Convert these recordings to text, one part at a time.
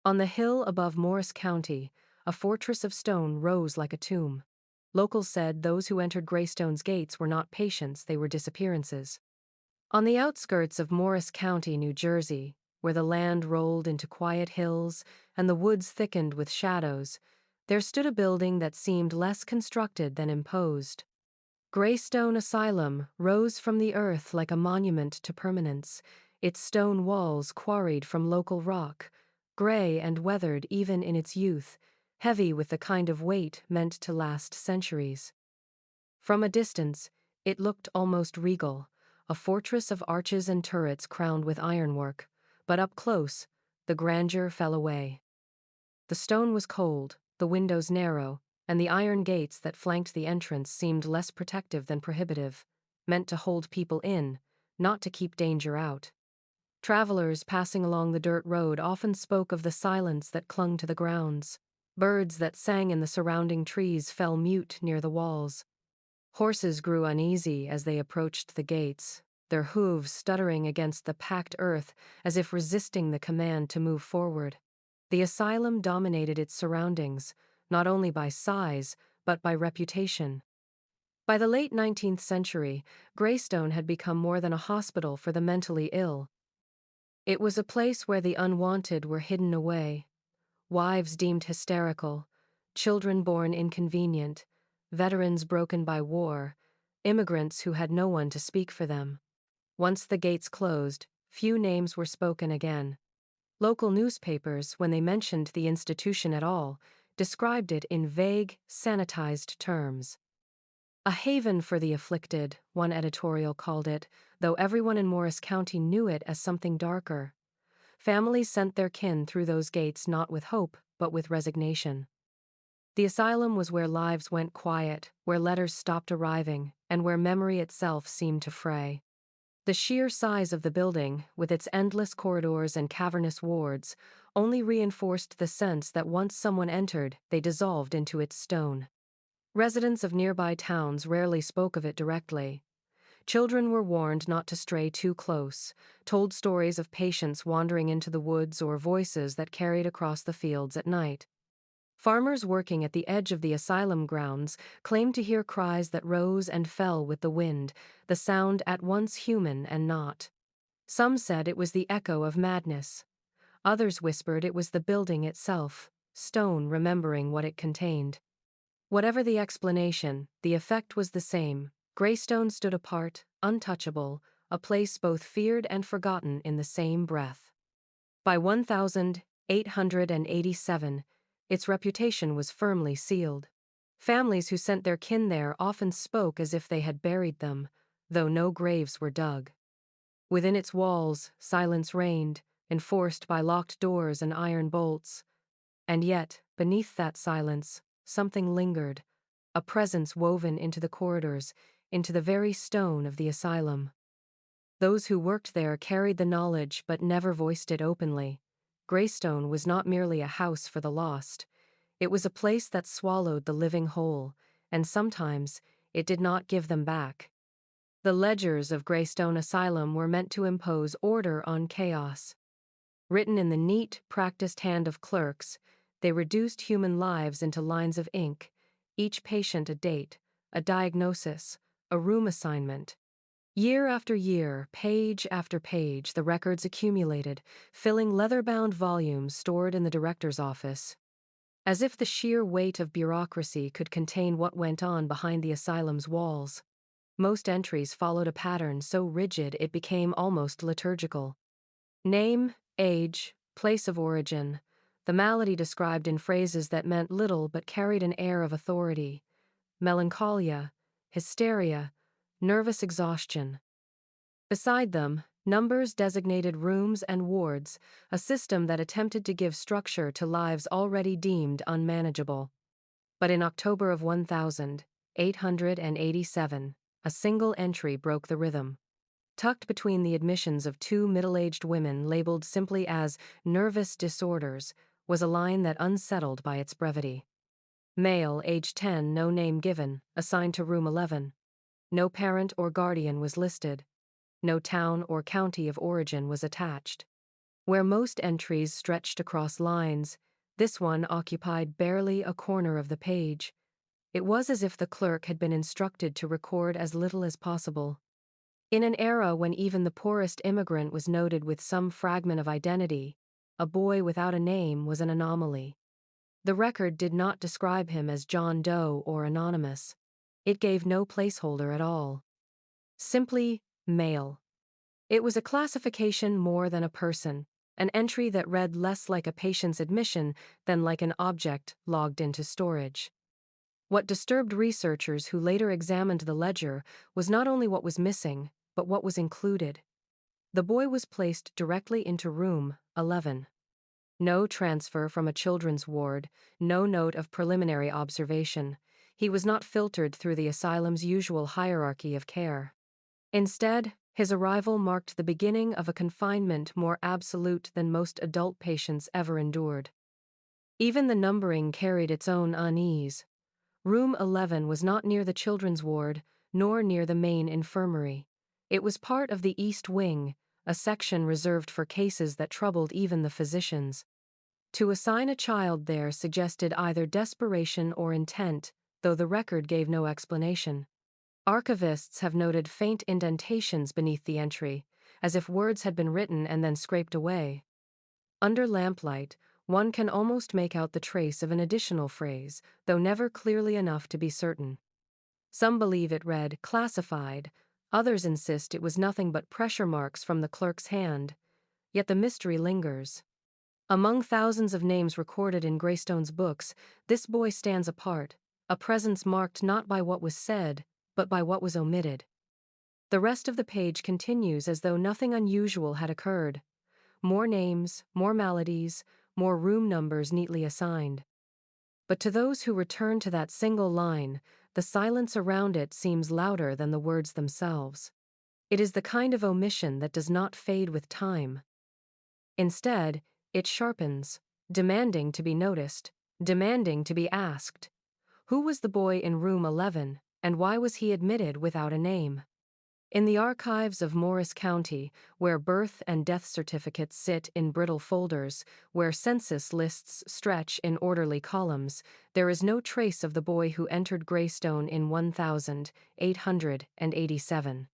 On the hill above Morris County, a fortress of stone rose like a tomb. Locals said those who entered Greystone's gates were not patients, they were disappearances. On the outskirts of Morris County, New Jersey, where the land rolled into quiet hills and the woods thickened with shadows, there stood a building that seemed less constructed than imposed. Greystone Asylum rose from the earth like a monument to permanence, its stone walls quarried from local rock, gray and weathered even in its youth, heavy with the kind of weight meant to last centuries. From a distance, it looked almost regal, a fortress of arches and turrets crowned with ironwork, but up close, the grandeur fell away. The stone was cold, the windows narrow, and the iron gates that flanked the entrance seemed less protective than prohibitive, meant to hold people in, not to keep danger out. Travelers passing along the dirt road often spoke of the silence that clung to the grounds. Birds that sang in the surrounding trees fell mute near the walls. Horses grew uneasy as they approached the gates, their hooves stuttering against the packed earth as if resisting the command to move forward. The asylum dominated its surroundings, not only by size, but by reputation. By the late 19th century, Greystone had become more than a hospital for the mentally ill. It was a place where the unwanted were hidden away, wives deemed hysterical, children born inconvenient, veterans broken by war, immigrants who had no one to speak for them. Once the gates closed, few names were spoken again. Local newspapers, when they mentioned the institution at all, described it in vague, sanitized terms. A haven for the afflicted, one editorial called it, though everyone in Morris County knew it as something darker. Families sent their kin through those gates not with hope, but with resignation. The asylum was where lives went quiet, where letters stopped arriving, and where memory itself seemed to fray. The sheer size of the building, with its endless corridors and cavernous wards, only reinforced the sense that once someone entered, they dissolved into its stone. Residents of nearby towns rarely spoke of it directly. Children were warned not to stray too close, told stories of patients wandering into the woods or voices that carried across the fields at night. Farmers working at the edge of the asylum grounds claimed to hear cries that rose and fell with the wind, the sound at once human and not. Some said it was the echo of madness. Others whispered it was the building itself, stone remembering what it contained. Whatever the explanation, the effect was the same. Greystone stood apart, untouchable, a place both feared and forgotten in the same breath. By 1887, its reputation was firmly sealed. Families who sent their kin there often spoke as if they had buried them, though no graves were dug. Within its walls, silence reigned, enforced by locked doors and iron bolts. And yet, beneath that silence, something lingered, a presence woven into the corridors, into the very stone of the asylum. Those who worked there carried the knowledge but never voiced it openly. Greystone was not merely a house for the lost. It was a place that swallowed the living whole, and sometimes it did not give them back. The ledgers of Greystone Asylum were meant to impose order on chaos. Written in the neat, practiced hand of clerks, they reduced human lives into lines of ink, each patient a date, a diagnosis, a room assignment. Year after year, page after page, the records accumulated, filling leather-bound volumes stored in the director's office. As if the sheer weight of bureaucracy could contain what went on behind the asylum's walls. Most entries followed a pattern so rigid it became almost liturgical. Name, age, place of origin, the malady described in phrases that meant little but carried an air of authority. Melancholia, hysteria, nervous exhaustion. Beside them, numbers designated rooms and wards, a system that attempted to give structure to lives already deemed unmanageable. But in October of 1887, a single entry broke the rhythm. Tucked between the admissions of two middle-aged women labeled simply as nervous disorders was a line that unsettled by its brevity. Male, age 10, no name given, assigned to room 11. No parent or guardian was listed. No town or county of origin was attached. Where most entries stretched across lines, this one occupied barely a corner of the page. It was as if the clerk had been instructed to record as little as possible. In an era when even the poorest immigrant was noted with some fragment of identity, a boy without a name was an anomaly. The record did not describe him as John Doe or anonymous. It gave no placeholder at all. Simply, male. It was a classification more than a person, an entry that read less like a patient's admission than like an object logged into storage. What disturbed researchers who later examined the ledger was not only what was missing, but what was included. The boy was placed directly into room 11. No transfer from a children's ward, no note of preliminary observation. He was not filtered through the asylum's usual hierarchy of care. Instead, his arrival marked the beginning of a confinement more absolute than most adult patients ever endured. Even the numbering carried its own unease. Room 11 was not near the children's ward, nor near the main infirmary. It was part of the East Wing, a section reserved for cases that troubled even the physicians. To assign a child there suggested either desperation or intent, though the record gave no explanation. Archivists have noted faint indentations beneath the entry, as if words had been written and then scraped away. Under lamplight, one can almost make out the trace of an additional phrase, though never clearly enough to be certain. Some believe it read classified, others insist it was nothing but pressure marks from the clerk's hand, yet the mystery lingers. Among thousands of names recorded in Greystone's books, this boy stands apart, a presence marked not by what was said, but by what was omitted. The rest of the page continues as though nothing unusual had occurred. More names, more maladies, more room numbers neatly assigned. But to those who return to that single line, the silence around it seems louder than the words themselves. It is the kind of omission that does not fade with time. Instead, it sharpens, demanding to be noticed, demanding to be asked. Who was the boy in room 11, and why was he admitted without a name? In the archives of Morris County, where birth and death certificates sit in brittle folders, where census lists stretch in orderly columns, there is no trace of the boy who entered Greystone in 1887.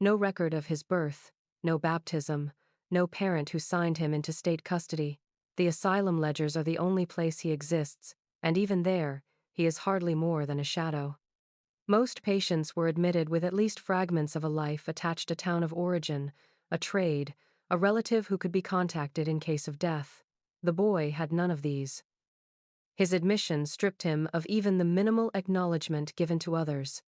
No record of his birth, no baptism, no parent who signed him into state custody. The asylum ledgers are the only place he exists, and even there, he is hardly more than a shadow. Most patients were admitted with at least fragments of a life attached to town of origin, a trade, a relative who could be contacted in case of death. The boy had none of these. His admission stripped him of even the minimal acknowledgement given to others.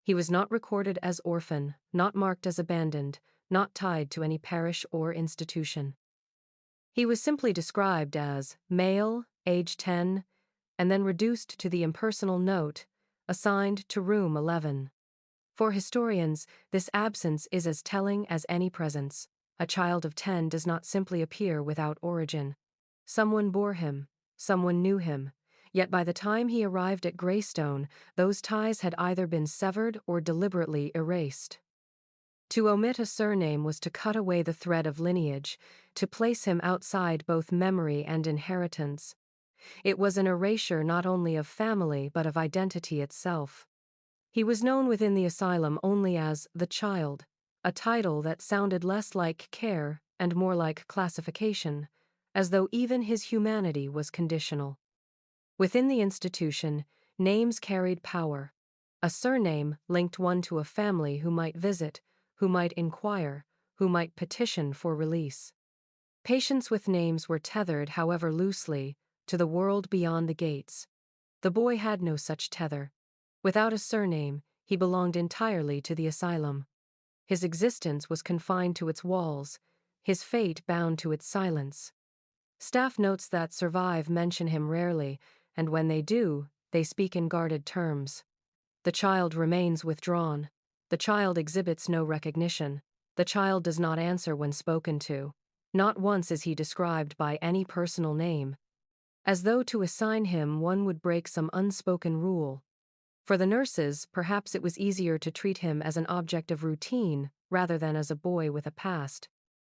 He was not recorded as orphan, not marked as abandoned, not tied to any parish or institution. He was simply described as male, age 10, and then reduced to the impersonal note, assigned to room 11. For historians, this absence is as telling as any presence. A child of 10 does not simply appear without origin. Someone bore him, someone knew him, yet by the time he arrived at Greystone, those ties had either been severed or deliberately erased. To omit a surname was to cut away the thread of lineage, to place him outside both memory and inheritance. It was an erasure not only of family but of identity itself. He was known within the asylum only as the child, a title that sounded less like care and more like classification, as though even his humanity was conditional. Within the institution, names carried power. A surname linked one to a family who might visit, who might inquire, who might petition for release. Patients with names were tethered, however loosely, to the world beyond the gates. The boy had no such tether. Without a surname, he belonged entirely to the asylum. His existence was confined to its walls, his fate bound to its silence. Staff notes that survive mention him rarely, and when they do, they speak in guarded terms. The child remains withdrawn. The child exhibits no recognition. The child does not answer when spoken to. Not once is he described by any personal name. As though to assign him one would break some unspoken rule. For the nurses, perhaps it was easier to treat him as an object of routine rather than as a boy with a past.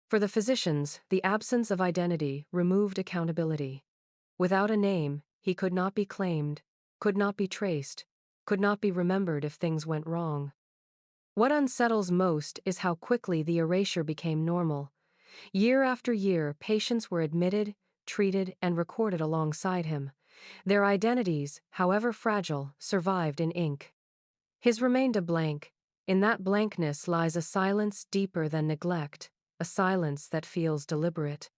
For the physicians, the absence of identity removed accountability. Without a name, he could not be claimed, could not be traced, could not be remembered if things went wrong. What unsettles most is how quickly the erasure became normal. Year after year, patients were admitted, treated, and recorded alongside him. Their identities, however fragile, survived in ink. His remained a blank. In that blankness lies a silence deeper than neglect, a silence that feels deliberate.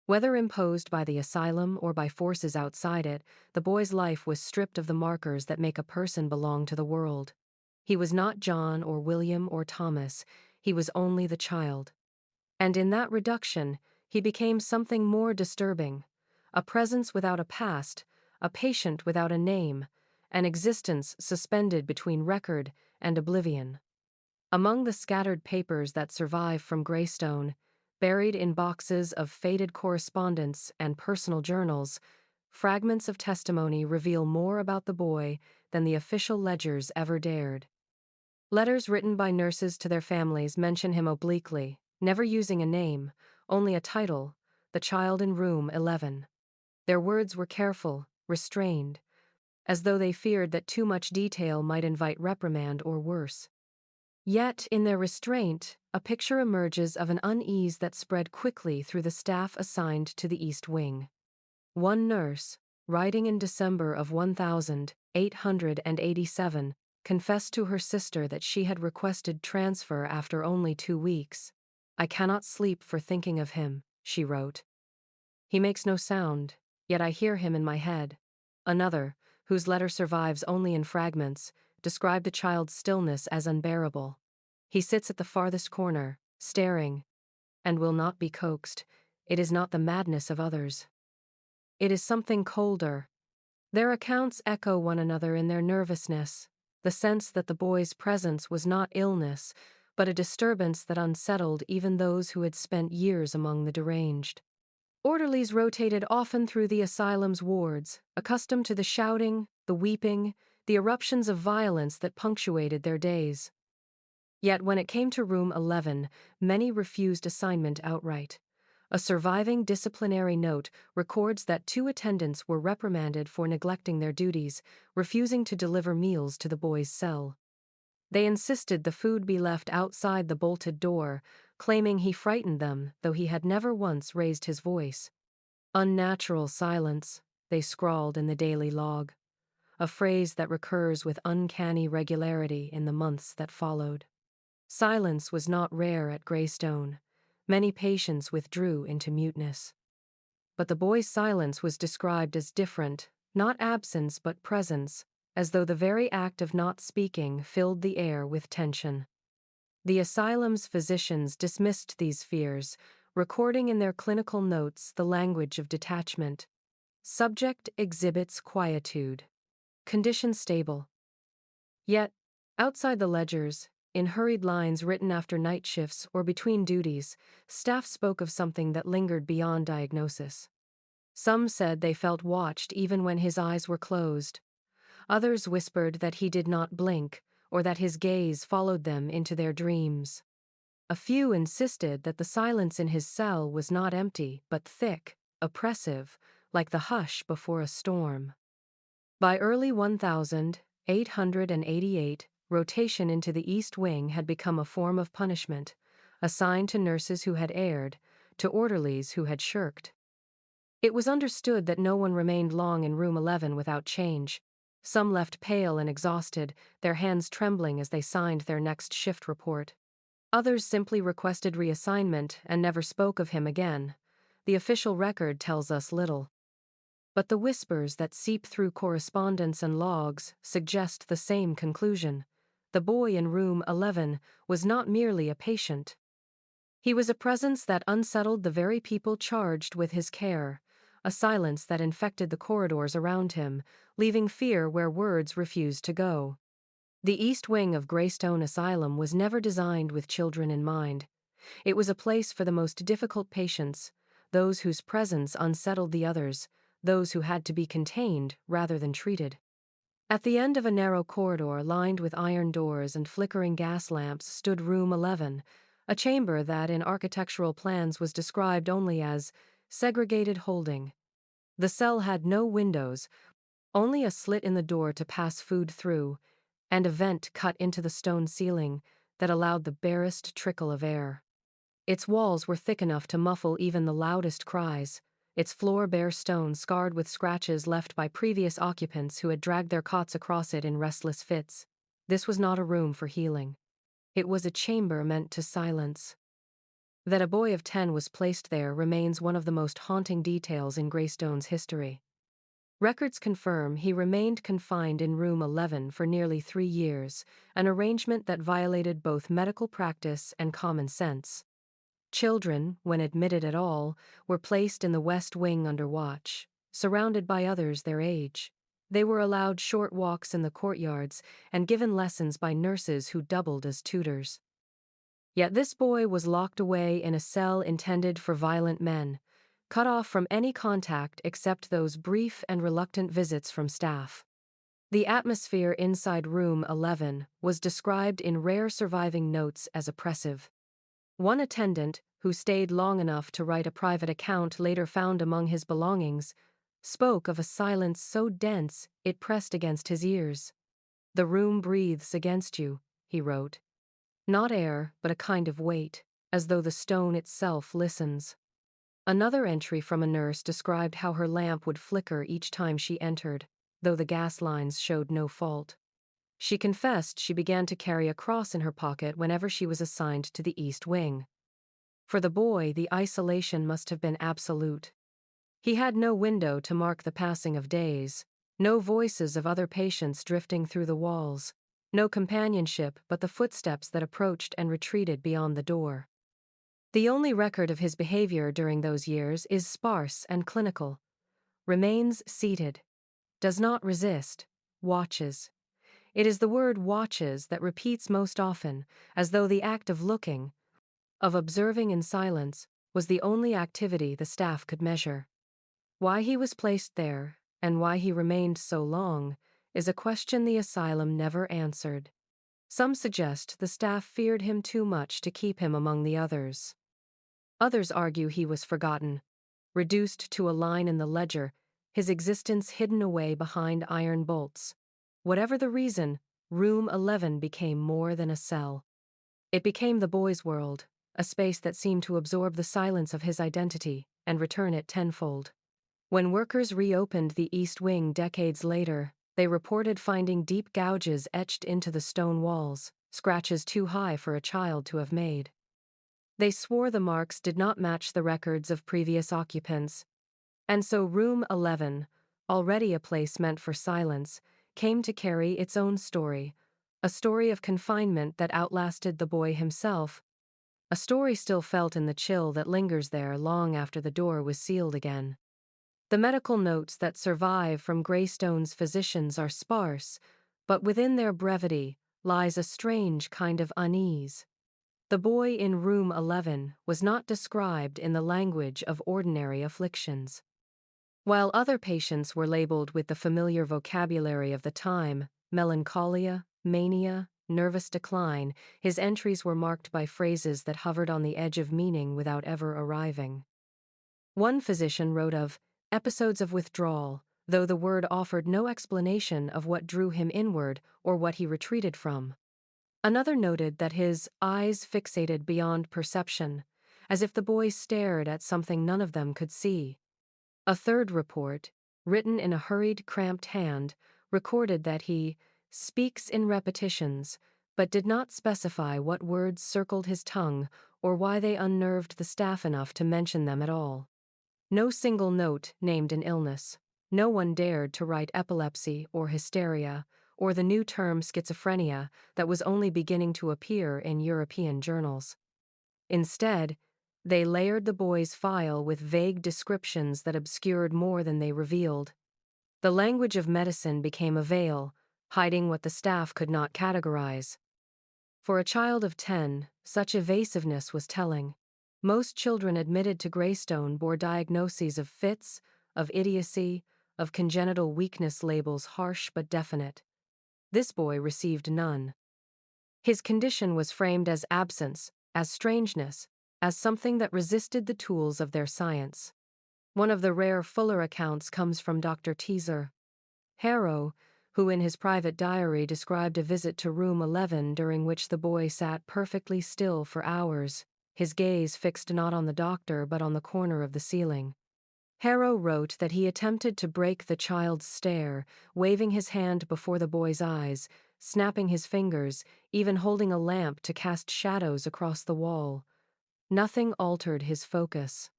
Whether imposed by the asylum or by forces outside it, the boy's life was stripped of the markers that make a person belong to the world. He was not John or William or Thomas, he was only the child. And in that reduction, he became something more disturbing. A presence without a past, a patient without a name, an existence suspended between record and oblivion. Among the scattered papers that survive from Greystone, buried in boxes of faded correspondence and personal journals, fragments of testimony reveal more about the boy than the official ledgers ever dared. Letters written by nurses to their families mention him obliquely, never using a name, only a title, the child in room 11. Their words were careful, restrained, as though they feared that too much detail might invite reprimand or worse. Yet, in their restraint, a picture emerges of an unease that spread quickly through the staff assigned to the East Wing. One nurse, writing in December of 1887, confessed to her sister that she had requested transfer after only 2 weeks. "I cannot sleep for thinking of him," she wrote. "He makes no sound, yet I hear him in my head." Another, whose letter survives only in fragments, described the child's stillness as unbearable. "He sits at the farthest corner, staring, and will not be coaxed. It is not the madness of others. It is something colder." Their accounts echo one another in their nervousness, the sense that the boy's presence was not illness, but a disturbance that unsettled even those who had spent years among the deranged. Orderlies rotated often through the asylum's wards, accustomed to the shouting, the weeping, the eruptions of violence that punctuated their days. Yet when it came to room 11, many refused assignment outright. A surviving disciplinary note records that 2 attendants were reprimanded for neglecting their duties, refusing to deliver meals to the boy's cell. They insisted the food be left outside the bolted door, claiming he frightened them, though he had never once raised his voice. "Unnatural silence," they scrawled in the daily log, a phrase that recurs with uncanny regularity in the months that followed. Silence was not rare at Greystone. Many patients withdrew into muteness. But the boy's silence was described as different, not absence but presence, as though the very act of not speaking filled the air with tension. The asylum's physicians dismissed these fears, recording in their clinical notes the language of detachment. Subject exhibits quietude. Condition stable. Yet, outside the ledgers, in hurried lines written after night shifts or between duties, staff spoke of something that lingered beyond diagnosis. Some said they felt watched even when his eyes were closed. Others whispered that he did not blink, or that his gaze followed them into their dreams. A few insisted that the silence in his cell was not empty, but thick, oppressive, like the hush before a storm. By early 1888, rotation into the East Wing had become a form of punishment, assigned to nurses who had erred, to orderlies who had shirked. It was understood that no one remained long in room 11 without change. Some left pale and exhausted, their hands trembling as they signed their next shift report. Others simply requested reassignment and never spoke of him again. The official record tells us little. But the whispers that seep through correspondence and logs suggest the same conclusion. The boy in room 11 was not merely a patient. He was a presence that unsettled the very people charged with his care, a silence that infected the corridors around him, leaving fear where words refused to go. The East Wing of Greystone Asylum was never designed with children in mind. It was a place for the most difficult patients, those whose presence unsettled the others, those who had to be contained rather than treated. At the end of a narrow corridor lined with iron doors and flickering gas lamps stood room 11, a chamber that in architectural plans was described only as segregated holding. The cell had no windows, only a slit in the door to pass food through, and a vent cut into the stone ceiling that allowed the barest trickle of air. Its walls were thick enough to muffle even the loudest cries, its floor bare stone scarred with scratches left by previous occupants who had dragged their cots across it in restless fits. This was not a room for healing. It was a chamber meant to silence. That a boy of 10 was placed there remains one of the most haunting details in Greystone's history. Records confirm he remained confined in room 11 for nearly 3 years, an arrangement that violated both medical practice and common sense. Children, when admitted at all, were placed in the West Wing under watch, surrounded by others their age. They were allowed short walks in the courtyards and given lessons by nurses who doubled as tutors. Yet this boy was locked away in a cell intended for violent men, cut off from any contact except those brief and reluctant visits from staff. The atmosphere inside room 11 was described in rare surviving notes as oppressive. One attendant, who stayed long enough to write a private account later found among his belongings, spoke of a silence so dense it pressed against his ears. "The room breathes against you," he wrote. "Not air, but a kind of weight, as though the stone itself listens." Another entry from a nurse described how her lamp would flicker each time she entered, though the gas lines showed no fault. She confessed she began to carry a cross in her pocket whenever she was assigned to the East Wing. For the boy, the isolation must have been absolute. He had no window to mark the passing of days, no voices of other patients drifting through the walls, no companionship but the footsteps that approached and retreated beyond the door. The only record of his behavior during those years is sparse and clinical. Remains seated. Does not resist. Watches. It is the word watches that repeats most often, as though the act of looking, of observing in silence, was the only activity the staff could measure. Why he was placed there, and why he remained so long, is a question the asylum never answered. Some suggest the staff feared him too much to keep him among the others. Others argue he was forgotten, reduced to a line in the ledger, his existence hidden away behind iron bolts. Whatever the reason, room 11 became more than a cell. It became the boy's world, a space that seemed to absorb the silence of his identity and return it tenfold. When workers reopened the East Wing decades later, they reported finding deep gouges etched into the stone walls, scratches too high for a child to have made. They swore the marks did not match the records of previous occupants, and so room 11, already a place meant for silence, came to carry its own story, a story of confinement that outlasted the boy himself, a story still felt in the chill that lingers there long after the door was sealed again. The medical notes that survive from Greystone's physicians are sparse, but within their brevity lies a strange kind of unease. The boy in room 11 was not described in the language of ordinary afflictions. While other patients were labeled with the familiar vocabulary of the time, melancholia, mania, nervous decline, his entries were marked by phrases that hovered on the edge of meaning without ever arriving. One physician wrote of episodes of withdrawal, though the word offered no explanation of what drew him inward or what he retreated from. Another noted that his eyes fixated beyond perception, as if the boy stared at something none of them could see. A third report, written in a hurried, cramped hand, recorded that he speaks in repetitions, but did not specify what words circled his tongue or why they unnerved the staff enough to mention them at all. No single note named an illness. No one dared to write epilepsy or hysteria, or the new term schizophrenia that was only beginning to appear in European journals. Instead, they layered the boy's file with vague descriptions that obscured more than they revealed. The language of medicine became a veil, hiding what the staff could not categorize. For a child of 10, such evasiveness was telling. Most children admitted to Greystone bore diagnoses of fits, of idiocy, of congenital weakness, labels harsh but definite. This boy received none. His condition was framed as absence, as strangeness, as something that resisted the tools of their science. One of the rare fuller accounts comes from Dr. Teaser Harrow, who in his private diary described a visit to room 11 during which the boy sat perfectly still for hours, his gaze fixed not on the doctor but on the corner of the ceiling. Harrow wrote that he attempted to break the child's stare, waving his hand before the boy's eyes, snapping his fingers, even holding a lamp to cast shadows across the wall. Nothing altered his focus.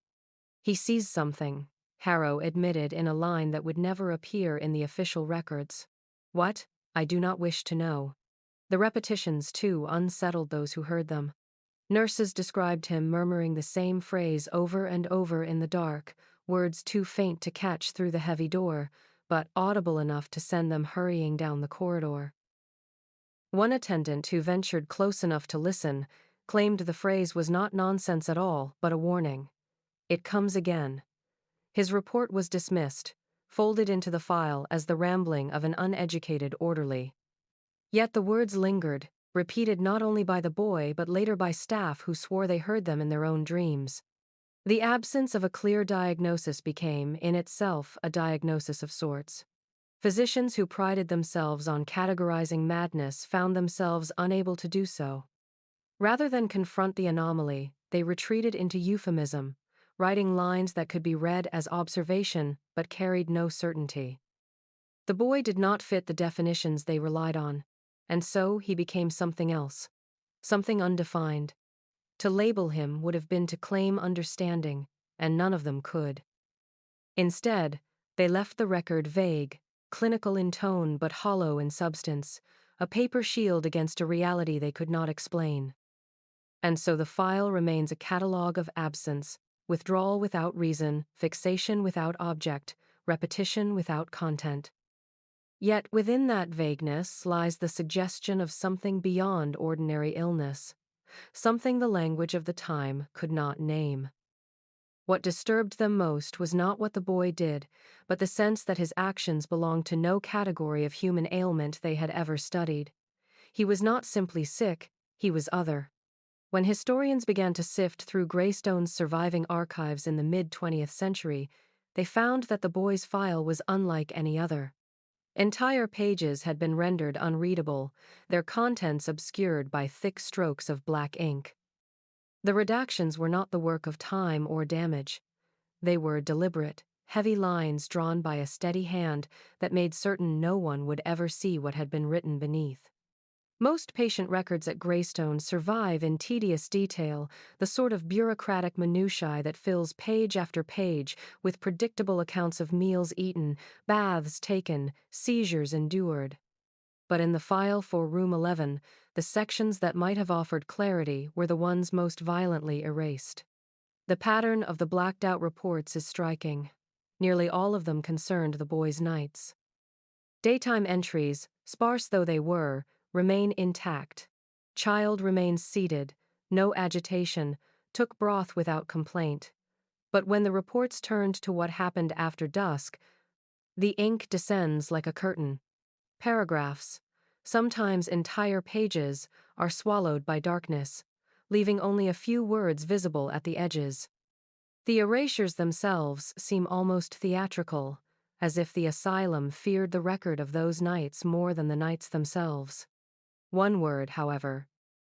He sees something, Harrow admitted in a line that would never appear in the official records. What? I do not wish to know. The repetitions, too, unsettled those who heard them. Nurses described him murmuring the same phrase over and over in the dark, words too faint to catch through the heavy door, but audible enough to send them hurrying down the corridor. One attendant who ventured close enough to listen claimed the phrase was not nonsense at all, but a warning. It comes again. His report was dismissed, folded into the file as the rambling of an uneducated orderly. Yet the words lingered, repeated not only by the boy but later by staff who swore they heard them in their own dreams. The absence of a clear diagnosis became, in itself, a diagnosis of sorts. Physicians who prided themselves on categorizing madness found themselves unable to do so. Rather than confront the anomaly, they retreated into euphemism, writing lines that could be read as observation but carried no certainty. The boy did not fit the definitions they relied on, and so he became something else, something undefined. To label him would have been to claim understanding, and none of them could. Instead, they left the record vague, clinical in tone but hollow in substance, a paper shield against a reality they could not explain. And so the file remains a catalogue of absence, withdrawal without reason, fixation without object, repetition without content. Yet within that vagueness lies the suggestion of something beyond ordinary illness, something the language of the time could not name. What disturbed them most was not what the boy did, but the sense that his actions belonged to no category of human ailment they had ever studied. He was not simply sick, he was other. When historians began to sift through Greystone's surviving archives in the mid-20th century, they found that the boy's file was unlike any other. Entire pages had been rendered unreadable, their contents obscured by thick strokes of black ink. The redactions were not the work of time or damage. They were deliberate, heavy lines drawn by a steady hand that made certain no one would ever see what had been written beneath. Most patient records at Greystone survive in tedious detail, the sort of bureaucratic minutiae that fills page after page with predictable accounts of meals eaten, baths taken, seizures endured. But in the file for room 11, the sections that might have offered clarity were the ones most violently erased. The pattern of the blacked-out reports is striking. Nearly all of them concerned the boy's nights. Daytime entries, sparse though they were, remain intact. Child remains seated, no agitation, took broth without complaint. But when the reports turned to what happened after dusk, the ink descends like a curtain. Paragraphs, sometimes entire pages, are swallowed by darkness, leaving only a few words visible at the edges. The erasures themselves seem almost theatrical, as if the asylum feared the record of those nights more than the nights themselves. One word, however,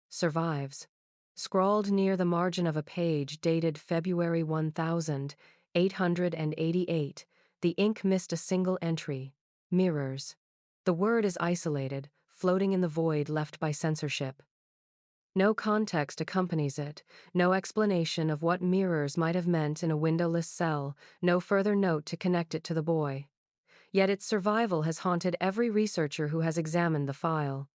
survives. Scrawled near the margin of a page dated February 1888, the ink missed a single entry: mirrors. The word is isolated, floating in the void left by censorship. No context accompanies it, no explanation of what mirrors might have meant in a windowless cell, no further note to connect it to the boy. Yet its survival has haunted every researcher who has examined the file.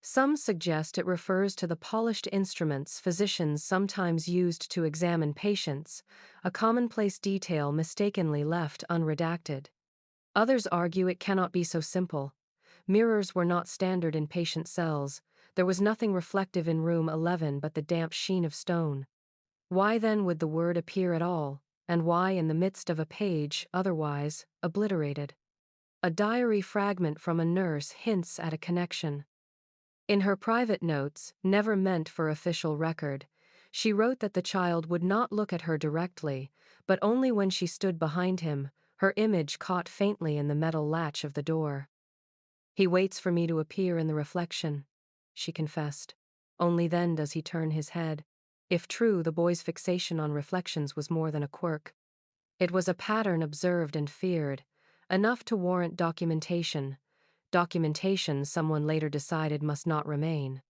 Some suggest it refers to the polished instruments physicians sometimes used to examine patients, a commonplace detail mistakenly left unredacted. Others argue it cannot be so simple. Mirrors were not standard in patient cells. There was nothing reflective in room 11 but the damp sheen of stone. Why then would the word appear at all, and why in the midst of a page, otherwise obliterated? A diary fragment from a nurse hints at a connection. In her private notes, never meant for official record, She wrote that the child would not look at her directly, but only when she stood behind him, her image caught faintly in the metal latch of the door. "He waits for me to appear in the reflection," she confessed. "Only then does he turn his head." If true, the boy's fixation on reflections was more than a quirk. It was a pattern observed and feared, enough to warrant documentation. Documentation someone later decided must not remain.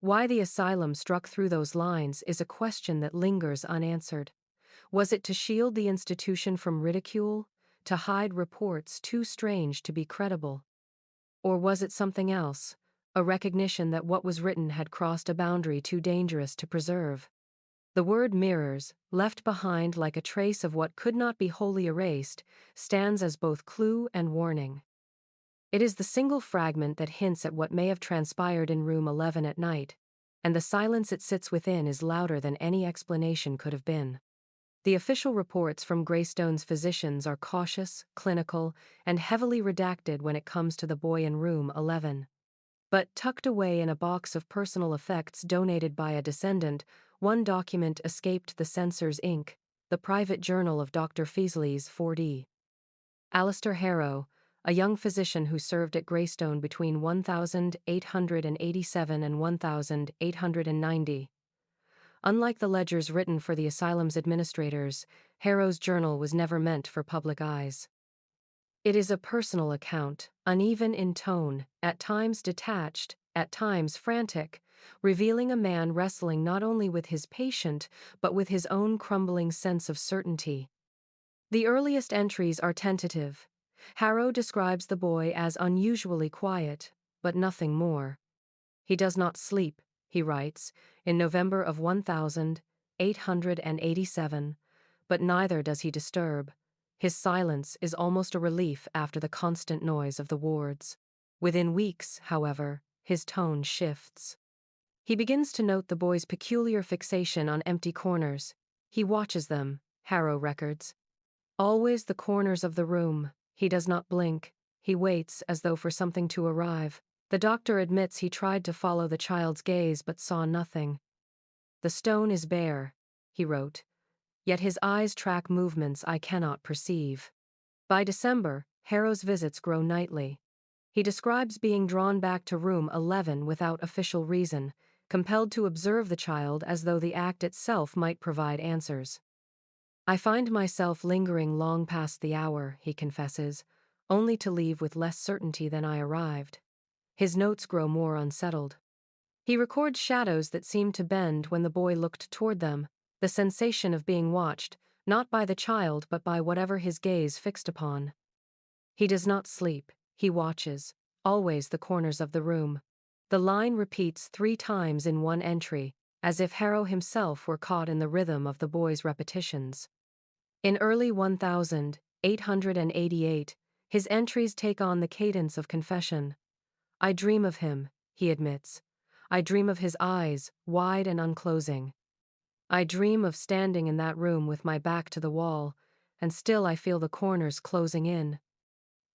Why the asylum struck through those lines is a question that lingers unanswered. Was it to shield the institution from ridicule? To hide reports too strange to be credible? Or was it something else? A recognition that what was written had crossed a boundary too dangerous to preserve? The word mirrors, left behind like a trace of what could not be wholly erased, stands as both clue and warning. It is the single fragment that hints at what may have transpired in room 11 at night, and the silence it sits within is louder than any explanation could have been. The official reports from Greystone's physicians are cautious, clinical, and heavily redacted when it comes to the boy in room 11. But tucked away in a box of personal effects donated by a descendant, one document escaped the censor's ink: the private journal of Dr. Feasley's 4D. Alistair Harrow, a young physician who served at Greystone between 1887 and 1890. Unlike the ledgers written for the asylum's administrators, Harrow's journal was never meant for public eyes. It is a personal account, uneven in tone, at times detached, at times frantic, revealing a man wrestling not only with his patient, but with his own crumbling sense of certainty. The earliest entries are tentative. Harrow describes the boy as unusually quiet, but nothing more. "He does not sleep," he writes, in November of 1887, "but neither does he disturb. His silence is almost a relief after the constant noise of the wards." Within weeks, however, his tone shifts. He begins to note the boy's peculiar fixation on empty corners. He watches them, Harrow records. Always the corners of the room. He does not blink. He waits as though for something to arrive. The doctor admits he tried to follow the child's gaze but saw nothing. "The stone is bare," he wrote, "yet his eyes track movements I cannot perceive." By December, Harrow's visits grow nightly. He describes being drawn back to room 11 without official reason, compelled to observe the child as though the act itself might provide answers. "I find myself lingering long past the hour," he confesses, only to leave with less certainty than I arrived. His notes grow more unsettled. He records shadows that seemed to bend when the boy looked toward them, the sensation of being watched, not by the child but by whatever his gaze fixed upon. He does not sleep, he watches, always the corners of the room. The line repeats 3 times in one entry, as if Harrow himself were caught in the rhythm of the boy's repetitions. In early 1888, his entries take on the cadence of confession. "I dream of him," he admits. "I dream of his eyes, wide and unclosing. I dream of standing in that room with my back to the wall, and still I feel the corners closing in."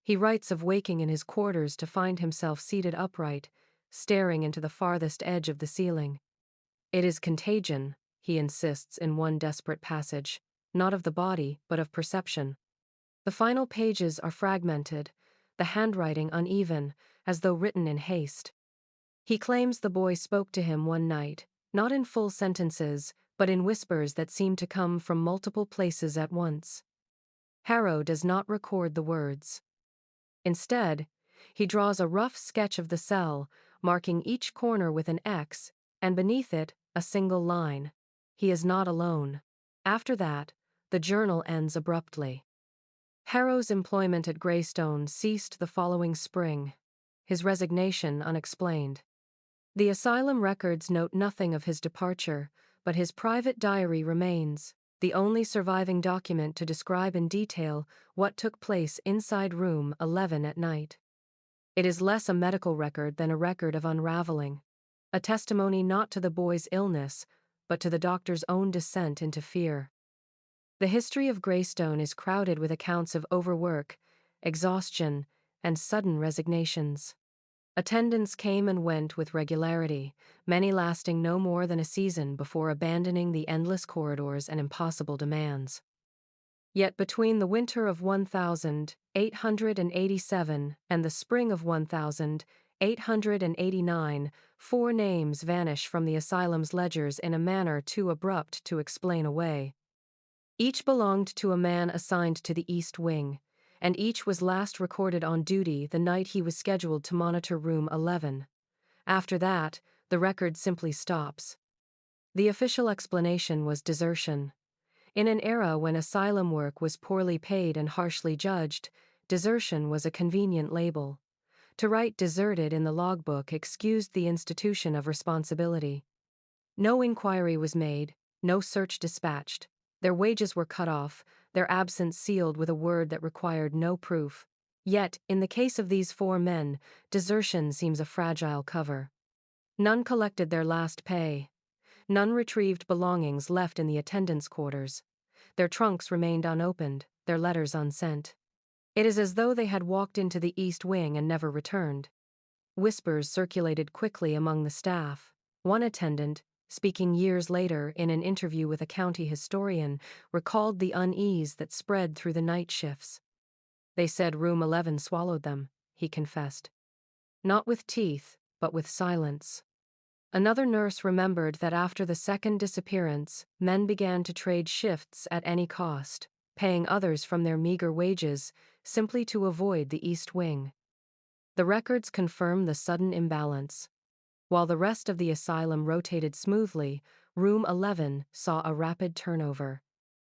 He writes of waking in his quarters to find himself seated upright, staring into the farthest edge of the ceiling. "It is contagion," he insists in one desperate passage, "not of the body, but of perception." The final pages are fragmented, the handwriting uneven, as though written in haste. He claims the boy spoke to him one night, not in full sentences, but in whispers that seemed to come from multiple places at once. Harrow does not record the words. Instead, he draws a rough sketch of the cell, marking each corner with an X, and beneath it, a single line. He is not alone. After that, the journal ends abruptly. Harrow's employment at Greystone ceased the following spring, his resignation unexplained. The asylum records note nothing of his departure, but his private diary remains, the only surviving document to describe in detail what took place inside room 11 at night. It is less a medical record than a record of unraveling, a testimony not to the boy's illness, but to the doctor's own descent into fear. The history of Greystone is crowded with accounts of overwork, exhaustion, and sudden resignations. Attendants came and went with regularity, many lasting no more than a season before abandoning the endless corridors and impossible demands. Yet between the winter of 1887 and the spring of 1889, 4 names vanish from the asylum's ledgers in a manner too abrupt to explain away. Each belonged to a man assigned to the East Wing, and each was last recorded on duty the night he was scheduled to monitor room 11. After that, the record simply stops. The official explanation was desertion. In an era when asylum work was poorly paid and harshly judged, desertion was a convenient label. To write deserted in the logbook excused the institution of responsibility. No inquiry was made, no search dispatched. Their wages were cut off, their absence sealed with a word that required no proof. Yet, in the case of these 4 men, desertion seems a fragile cover. None collected their last pay. None retrieved belongings left in the attendants' quarters. Their trunks remained unopened, their letters unsent. It is as though they had walked into the East Wing and never returned. Whispers circulated quickly among the staff. One attendant, speaking years later in an interview with a county historian, recalled the unease that spread through the night shifts. They said room 11 swallowed them, he confessed. Not with teeth, but with silence. Another nurse remembered that after the second disappearance, men began to trade shifts at any cost, paying others from their meager wages, simply to avoid the East Wing. The records confirm the sudden imbalance. While the rest of the asylum rotated smoothly, room 11 saw a rapid turnover.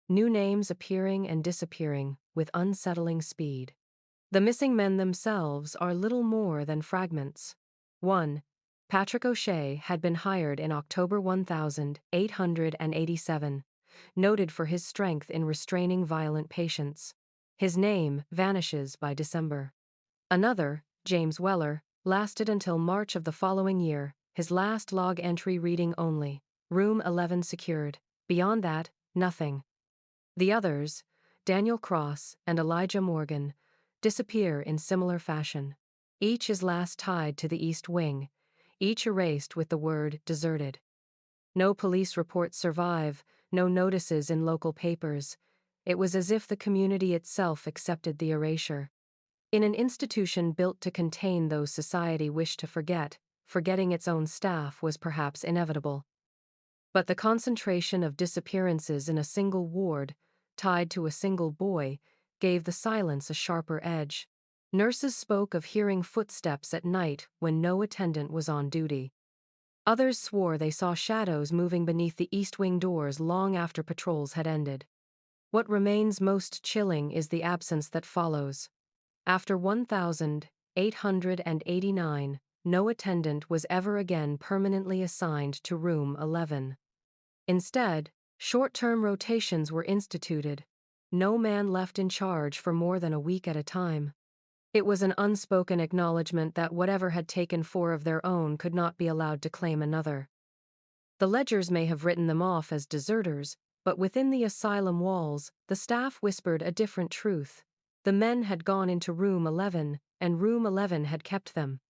New names appearing and disappearing with unsettling speed. The missing men themselves are little more than fragments. 1. Patrick O'Shea had been hired in October 1887, noted for his strength in restraining violent patients. His name vanishes by December. Another, James Weller, lasted until March of the following year, his last log entry reading only, room 11 secured. Beyond that, nothing. The others, Daniel Cross and Elijah Morgan, disappear in similar fashion. Each is last tied to the East Wing, each erased with the word deserted. No police reports survive, no notices in local papers. It was as if the community itself accepted the erasure. In an institution built to contain those society wished to forget, forgetting its own staff was perhaps inevitable. But the concentration of disappearances in a single ward, tied to a single boy, gave the silence a sharper edge. Nurses spoke of hearing footsteps at night when no attendant was on duty. Others swore they saw shadows moving beneath the East Wing doors long after patrols had ended. What remains most chilling is the absence that follows. After 1889, no attendant was ever again permanently assigned to room 11. Instead, short-term rotations were instituted. No man left in charge for more than a week at a time. It was an unspoken acknowledgement that whatever had taken 4 of their own could not be allowed to claim another. The ledgers may have written them off as deserters, but within the asylum walls, the staff whispered a different truth. The men had gone into room 11, and room 11 had kept them.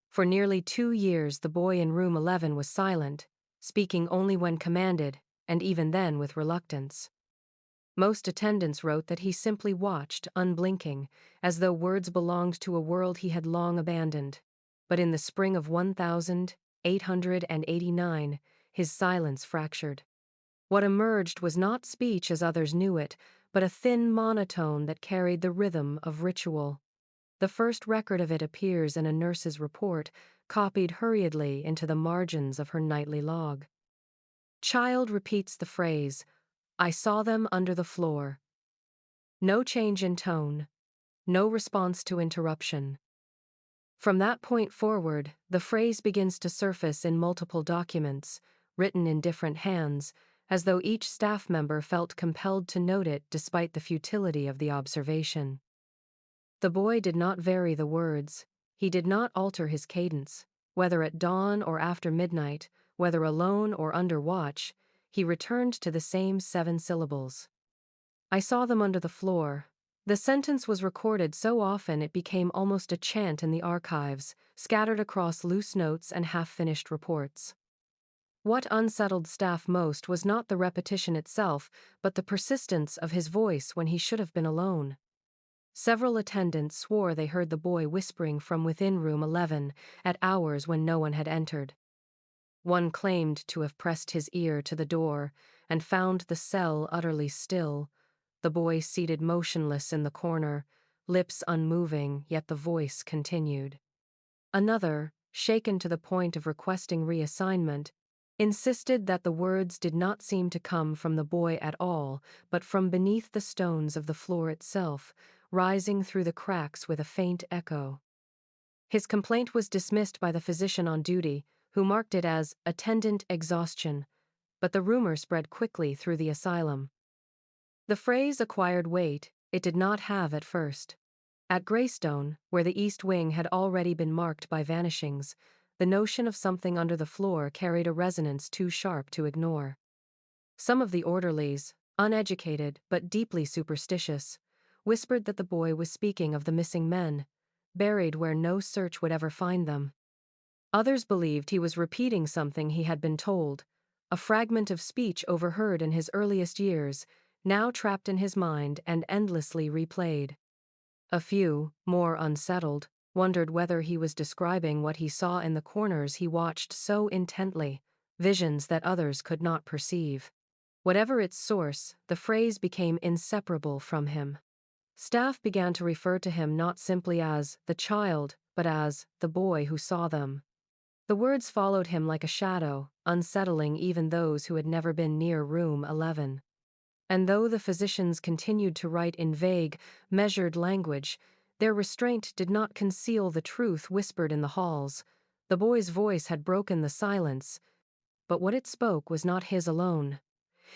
For nearly 2 years the boy in room 11 was silent, speaking only when commanded, and even then with reluctance. Most attendants wrote that he simply watched, unblinking, as though words belonged to a world he had long abandoned. But in the spring of 1889, his silence fractured. What emerged was not speech as others knew it, but a thin monotone that carried the rhythm of ritual. The first record of it appears in a nurse's report, copied hurriedly into the margins of her nightly log. Child repeats the phrase, "I saw them under the floor." No change in tone, no response to interruption. From that point forward, the phrase begins to surface in multiple documents, written in different hands, as though each staff member felt compelled to note it despite the futility of the observation. The boy did not vary the words. He did not alter his cadence. Whether at dawn or after midnight, whether alone or under watch, he returned to the same 7 syllables. I saw them under the floor. The sentence was recorded so often it became almost a chant in the archives, scattered across loose notes and half-finished reports. What unsettled staff most was not the repetition itself, but the persistence of his voice when he should have been alone. Several attendants swore they heard the boy whispering from within room 11 at hours when no one had entered. One claimed to have pressed his ear to the door and found the cell utterly still, the boy seated motionless in the corner, lips unmoving, yet the voice continued. Another, shaken to the point of requesting reassignment, insisted that the words did not seem to come from the boy at all, but from beneath the stones of the floor itself, rising through the cracks with a faint echo. His complaint was dismissed by the physician on duty, who marked it as attendant exhaustion, but the rumor spread quickly through the asylum. The phrase acquired weight it did not have at first. At Greystone, where the East Wing had already been marked by vanishings, the notion of something under the floor carried a resonance too sharp to ignore. Some of the orderlies, uneducated but deeply superstitious, whispered that the boy was speaking of the missing men, buried where no search would ever find them. Others believed he was repeating something he had been told, a fragment of speech overheard in his earliest years, now trapped in his mind and endlessly replayed. A few, more unsettled, wondered whether he was describing what he saw in the corners he watched so intently, visions that others could not perceive. Whatever its source, the phrase became inseparable from him. Staff began to refer to him not simply as the child, but as the boy who saw them. The words followed him like a shadow, unsettling even those who had never been near room 11. And though the physicians continued to write in vague, measured language, their restraint did not conceal the truth whispered in the halls. The boy's voice had broken the silence, but what it spoke was not his alone.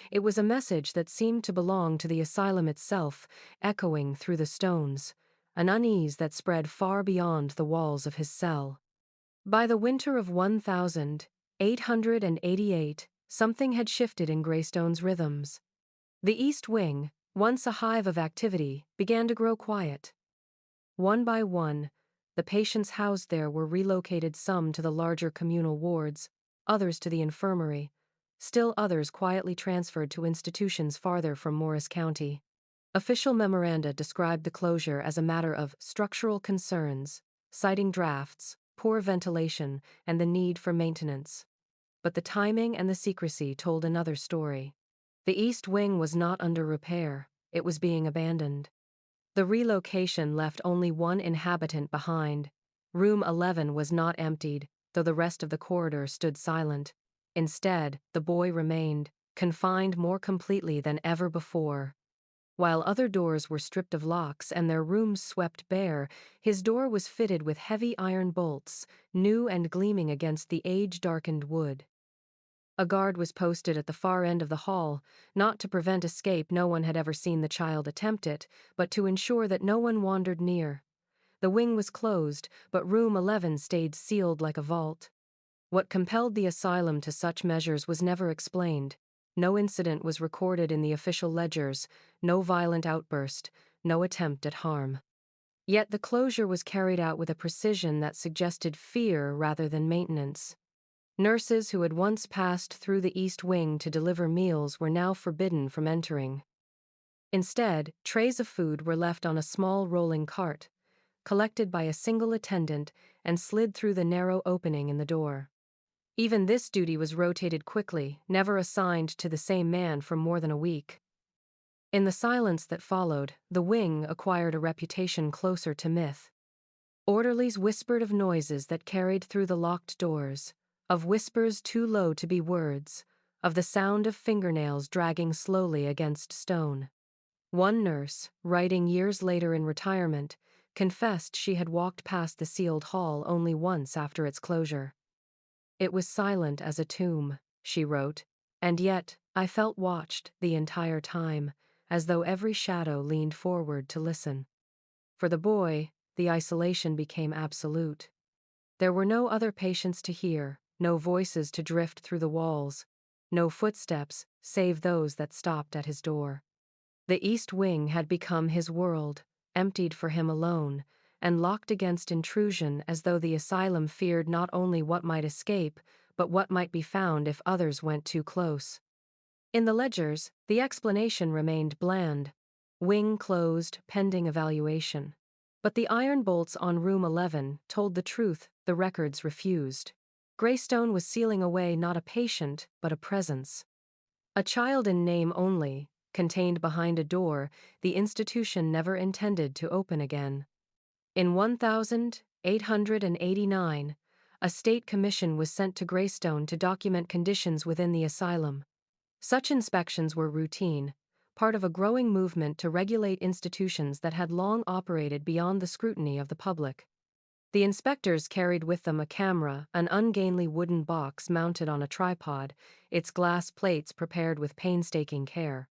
It was a message that seemed to belong to the asylum itself, echoing through the stones, an unease that spread far beyond the walls of his cell. By the winter of 1888, something had shifted in Greystone's rhythms. The East Wing, once a hive of activity, began to grow quiet. One by one, the patients housed there were relocated, some to the larger communal wards, others to the infirmary, still others quietly transferred to institutions farther from Morris County. Official memoranda described the closure as a matter of structural concerns, citing drafts, poor ventilation, and the need for maintenance. But the timing and the secrecy told another story. The East Wing was not under repair, it was being abandoned. The relocation left only one inhabitant behind. Room 11 was not emptied, though the rest of the corridor stood silent. Instead, the boy remained, confined more completely than ever before. While other doors were stripped of locks and their rooms swept bare, his door was fitted with heavy iron bolts, new and gleaming against the age-darkened wood. A guard was posted at the far end of the hall, not to prevent escape. No one had ever seen the child attempt it, but to ensure that no one wandered near. The wing was closed, but room 11 stayed sealed like a vault. What compelled the asylum to such measures was never explained. No incident was recorded in the official ledgers, no violent outburst, no attempt at harm. Yet the closure was carried out with a precision that suggested fear rather than maintenance. Nurses who had once passed through the East Wing to deliver meals were now forbidden from entering. Instead, trays of food were left on a small rolling cart, collected by a single attendant and slid through the narrow opening in the door. Even this duty was rotated quickly, never assigned to the same man for more than a week. In the silence that followed, the wing acquired a reputation closer to myth. Orderlies whispered of noises that carried through the locked doors, of whispers too low to be words, of the sound of fingernails dragging slowly against stone. One nurse, writing years later in retirement, confessed she had walked past the sealed hall only once after its closure. It was silent as a tomb, she wrote, and yet I felt watched the entire time, as though every shadow leaned forward to listen. For the boy, the isolation became absolute. There were no other patients to hear, no voices to drift through the walls, no footsteps save those that stopped at his door. The East Wing had become his world, emptied for him alone, and locked against intrusion as though the asylum feared not only what might escape, but what might be found if others went too close. In the ledgers, the explanation remained bland. Wing closed, pending evaluation. But the iron bolts on room 11 told the truth. The records refused. Greystone was sealing away not a patient, but a presence. A child in name only, contained behind a door the institution never intended to open again. In 1889, a state commission was sent to Greystone to document conditions within the asylum. Such inspections were routine, part of a growing movement to regulate institutions that had long operated beyond the scrutiny of the public. The inspectors carried with them a camera, an ungainly wooden box mounted on a tripod, its glass plates prepared with painstaking care.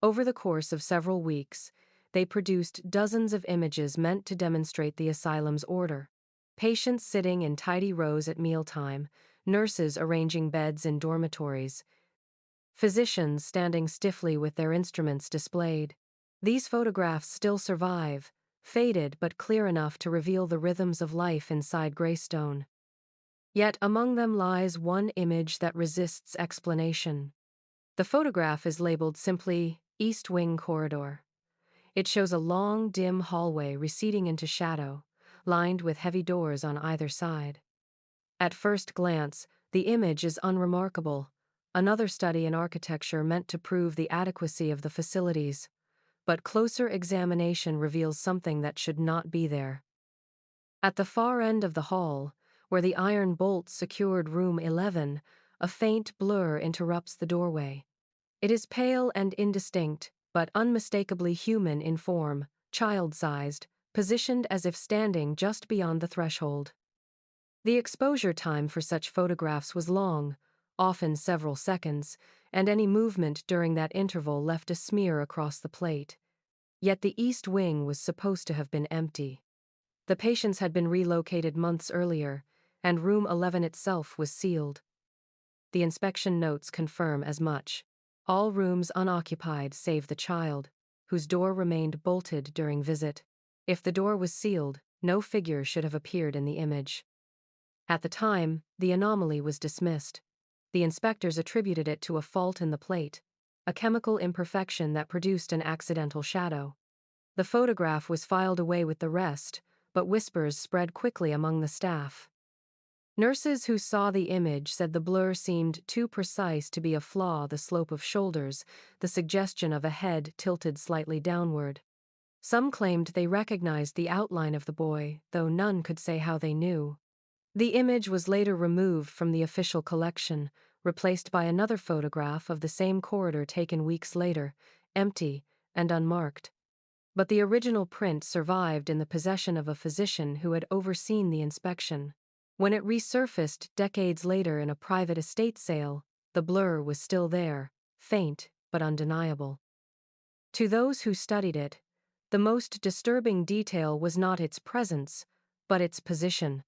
Over the course of several weeks, they produced dozens of images meant to demonstrate the asylum's order. Patients sitting in tidy rows at mealtime, nurses arranging beds in dormitories, physicians standing stiffly with their instruments displayed. These photographs still survive, faded but clear enough to reveal the rhythms of life inside Greystone. Yet among them lies one image that resists explanation. The photograph is labeled simply East Wing Corridor. It shows a long, dim hallway receding into shadow, lined with heavy doors on either side. At first glance, the image is unremarkable, another study in architecture meant to prove the adequacy of the facilities. But closer examination reveals something that should not be there. At the far end of the hall, where the iron bolt secured room 11, a faint blur interrupts the doorway. It is pale and indistinct, but unmistakably human in form, child-sized, positioned as if standing just beyond the threshold. The exposure time for such photographs was long, often several seconds, and any movement during that interval left a smear across the plate. Yet the East Wing was supposed to have been empty. The patients had been relocated months earlier, and room 11 itself was sealed. The inspection notes confirm as much. All rooms unoccupied save the child, whose door remained bolted during visit. If the door was sealed, no figure should have appeared in the image. At the time, the anomaly was dismissed. The inspectors attributed it to a fault in the plate, a chemical imperfection that produced an accidental shadow. The photograph was filed away with the rest, but whispers spread quickly among the staff. Nurses who saw the image said the blur seemed too precise to be a flaw, the slope of shoulders, the suggestion of a head tilted slightly downward. Some claimed they recognized the outline of the boy, though none could say how they knew. The image was later removed from the official collection, replaced by another photograph of the same corridor taken weeks later, empty and unmarked. But the original print survived in the possession of a physician who had overseen the inspection. When it resurfaced decades later in a private estate sale, the blur was still there, faint but undeniable. To those who studied it, the most disturbing detail was not its presence, but its position.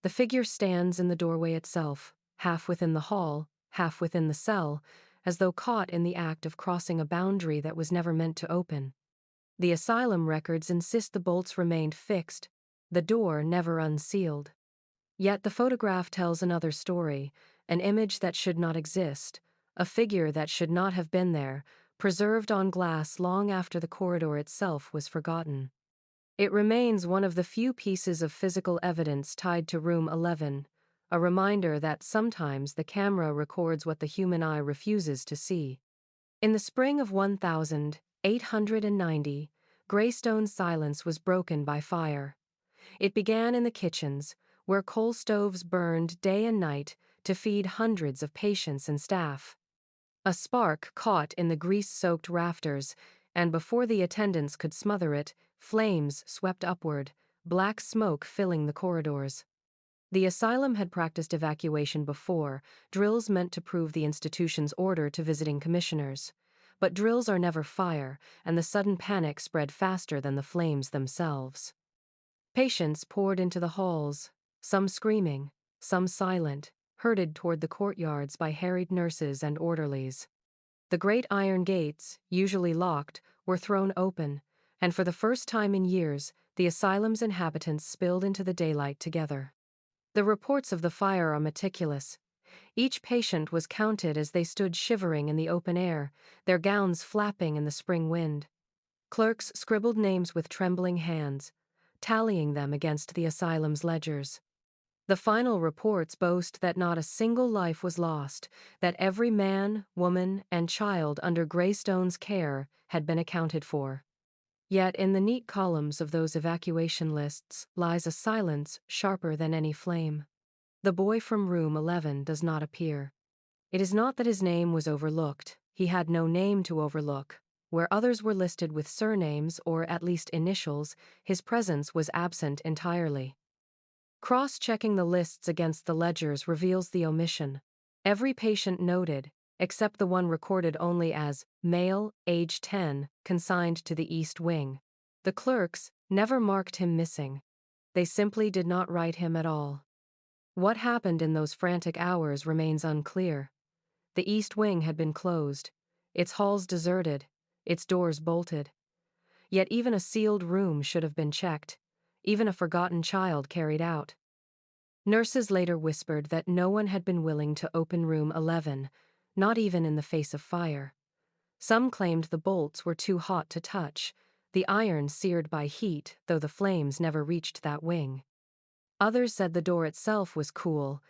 The figure stands in the doorway itself, half within the hall, half within the cell, as though caught in the act of crossing a boundary that was never meant to open. The asylum records insist the bolts remained fixed, the door never unsealed. Yet the photograph tells another story, an image that should not exist, a figure that should not have been there, preserved on glass long after the corridor itself was forgotten. It remains one of the few pieces of physical evidence tied to room 11, a reminder that sometimes the camera records what the human eye refuses to see. In the spring of 1890, Greystone's silence was broken by fire. It began in the kitchens, where coal stoves burned day and night to feed hundreds of patients and staff. A spark caught in the grease-soaked rafters, and before the attendants could smother it, flames swept upward, black smoke filling the corridors. The asylum had practiced evacuation before, drills meant to prove the institution's order to visiting commissioners. But drills are never fire, and the sudden panic spread faster than the flames themselves. Patients poured into the halls, some screaming, some silent, herded toward the courtyards by harried nurses and orderlies. The great iron gates, usually locked, were thrown open, and for the first time in years, the asylum's inhabitants spilled into the daylight together. The reports of the fire are meticulous. Each patient was counted as they stood shivering in the open air, their gowns flapping in the spring wind. Clerks scribbled names with trembling hands, tallying them against the asylum's ledgers. The final reports boast that not a single life was lost, that every man, woman, and child under Greystone's care had been accounted for. Yet in the neat columns of those evacuation lists lies a silence sharper than any flame. The boy from room 11 does not appear. It is not that his name was overlooked, he had no name to overlook. Where others were listed with surnames or at least initials, his presence was absent entirely. Cross-checking the lists against the ledgers reveals the omission. Every patient noted, except the one recorded only as male, age 10, consigned to the East Wing. The clerks never marked him missing. They simply did not write him at all. What happened in those frantic hours remains unclear. The East Wing had been closed, its halls deserted, its doors bolted. Yet even a sealed room should have been checked, even a forgotten child carried out. Nurses later whispered that no one had been willing to open room 11, not even in the face of fire. Some claimed the bolts were too hot to touch, the iron seared by heat, though the flames never reached that wing. Others said the door itself was cool,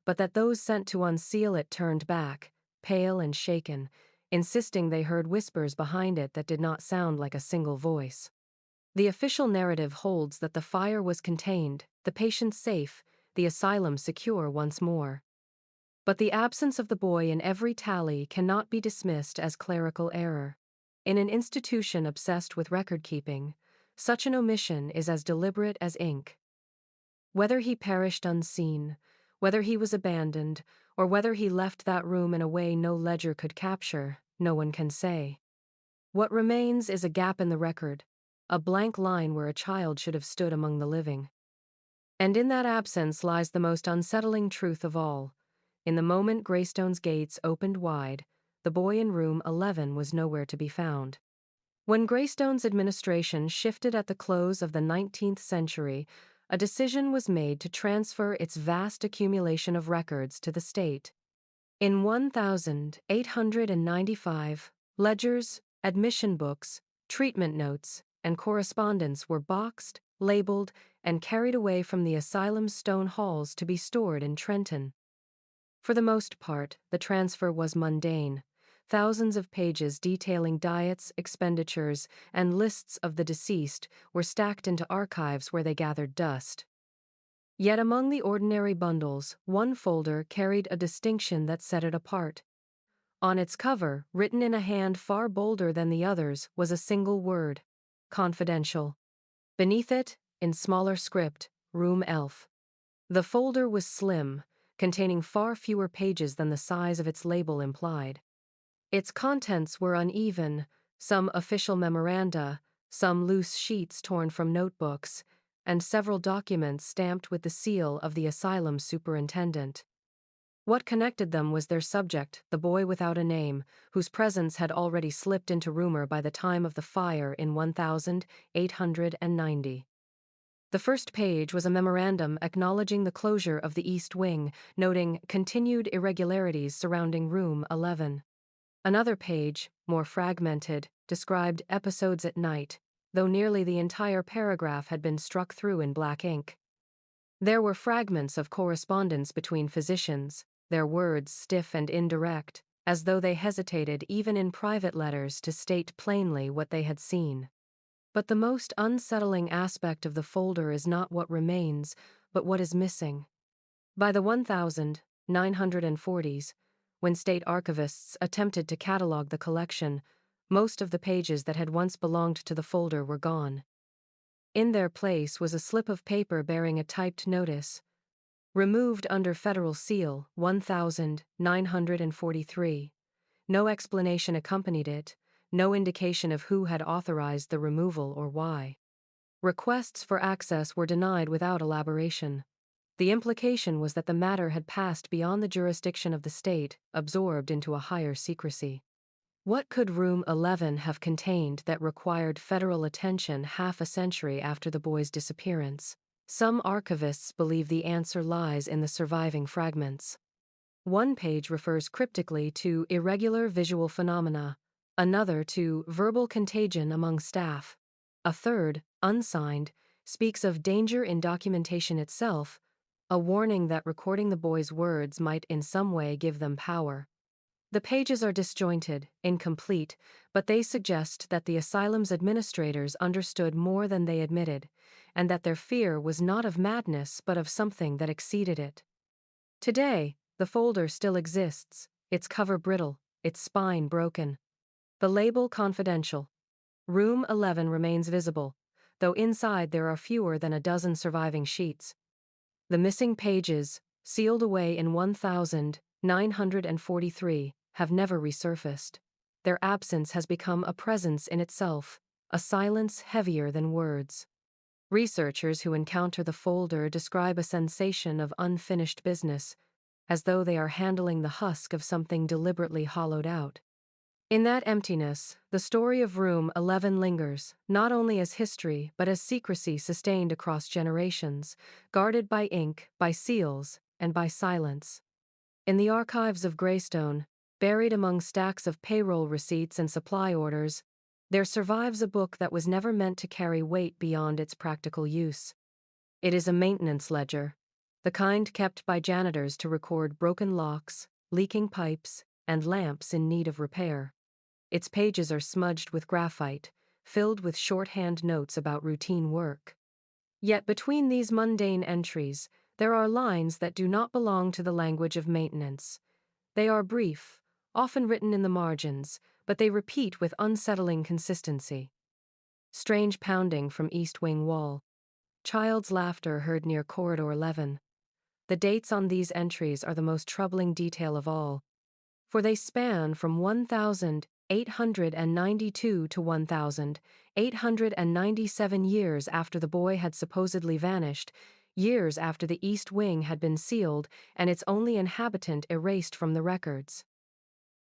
but that those sent to unseal it turned back, pale and shaken, insisting they heard whispers behind it that did not sound like a single voice. The official narrative holds that the fire was contained, the patients safe, the asylum secure once more. But the absence of the boy in every tally cannot be dismissed as clerical error. In an institution obsessed with record-keeping, such an omission is as deliberate as ink. Whether he perished unseen, whether he was abandoned, or whether he left that room in a way no ledger could capture, no one can say. What remains is a gap in the record, a blank line where a child should have stood among the living. And in that absence lies the most unsettling truth of all. In the moment Greystone's gates opened wide, the boy in room 11 was nowhere to be found. When Greystone's administration shifted at the close of the 19th century, a decision was made to transfer its vast accumulation of records to the state. In 1,895, ledgers, admission books, treatment notes, and correspondence were boxed, labeled, and carried away from the asylum's stone halls to be stored in Trenton. For the most part, the transfer was mundane. Thousands of pages detailing diets, expenditures, and lists of the deceased were stacked into archives where they gathered dust. Yet among the ordinary bundles, one folder carried a distinction that set it apart. On its cover, written in a hand far bolder than the others, was a single word: confidential. Beneath it, in smaller script, Room Elf. The folder was slim, containing far fewer pages than the size of its label implied. Its contents were uneven, some official memoranda, some loose sheets torn from notebooks, and several documents stamped with the seal of the asylum superintendent. What connected them was their subject, the boy without a name, whose presence had already slipped into rumor by the time of the fire in 1890. The first page was a memorandum acknowledging the closure of the East Wing, noting continued irregularities surrounding room 11. Another page, more fragmented, described episodes at night, though nearly the entire paragraph had been struck through in black ink. There were fragments of correspondence between physicians, their words stiff and indirect, as though they hesitated even in private letters to state plainly what they had seen. But the most unsettling aspect of the folder is not what remains, but what is missing. By the 1940s, when state archivists attempted to catalog the collection, most of the pages that had once belonged to the folder were gone. In their place was a slip of paper bearing a typed notice: removed under federal seal, 1943. No explanation accompanied it, no indication of who had authorized the removal or why. Requests for access were denied without elaboration. The implication was that the matter had passed beyond the jurisdiction of the state, absorbed into a higher secrecy. What could Room 11 have contained that required federal attention half a century after the boy's disappearance? Some archivists believe the answer lies in the surviving fragments. One page refers cryptically to irregular visual phenomena, another to verbal contagion among staff. A third, unsigned, speaks of danger in documentation itself, a warning that recording the boy's words might in some way give them power. The pages are disjointed, incomplete, but they suggest that the asylum's administrators understood more than they admitted, and that their fear was not of madness but of something that exceeded it. Today, the folder still exists, its cover brittle, its spine broken. The label confidential. Room 11 remains visible, though inside there are fewer than a dozen surviving sheets. The missing pages, sealed away in 1943, have never resurfaced. Their absence has become a presence in itself, a silence heavier than words. Researchers who encounter the folder describe a sensation of unfinished business, as though they are handling the husk of something deliberately hollowed out. In that emptiness, the story of Room 11 lingers, not only as history but as secrecy sustained across generations, guarded by ink, by seals, and by silence. In the archives of Greystone, buried among stacks of payroll receipts and supply orders, there survives a book that was never meant to carry weight beyond its practical use. It is a maintenance ledger, the kind kept by janitors to record broken locks, leaking pipes, and lamps in need of repair. Its pages are smudged with graphite, filled with shorthand notes about routine work. Yet between these mundane entries, there are lines that do not belong to the language of maintenance. They are brief, often written in the margins, but they repeat with unsettling consistency. Strange pounding from East Wing wall. Child's laughter heard near Corridor 11. The dates on these entries are the most troubling detail of all, for they span from 1892 to 1897 years after the boy had supposedly vanished, years after the East Wing had been sealed and its only inhabitant erased from the records.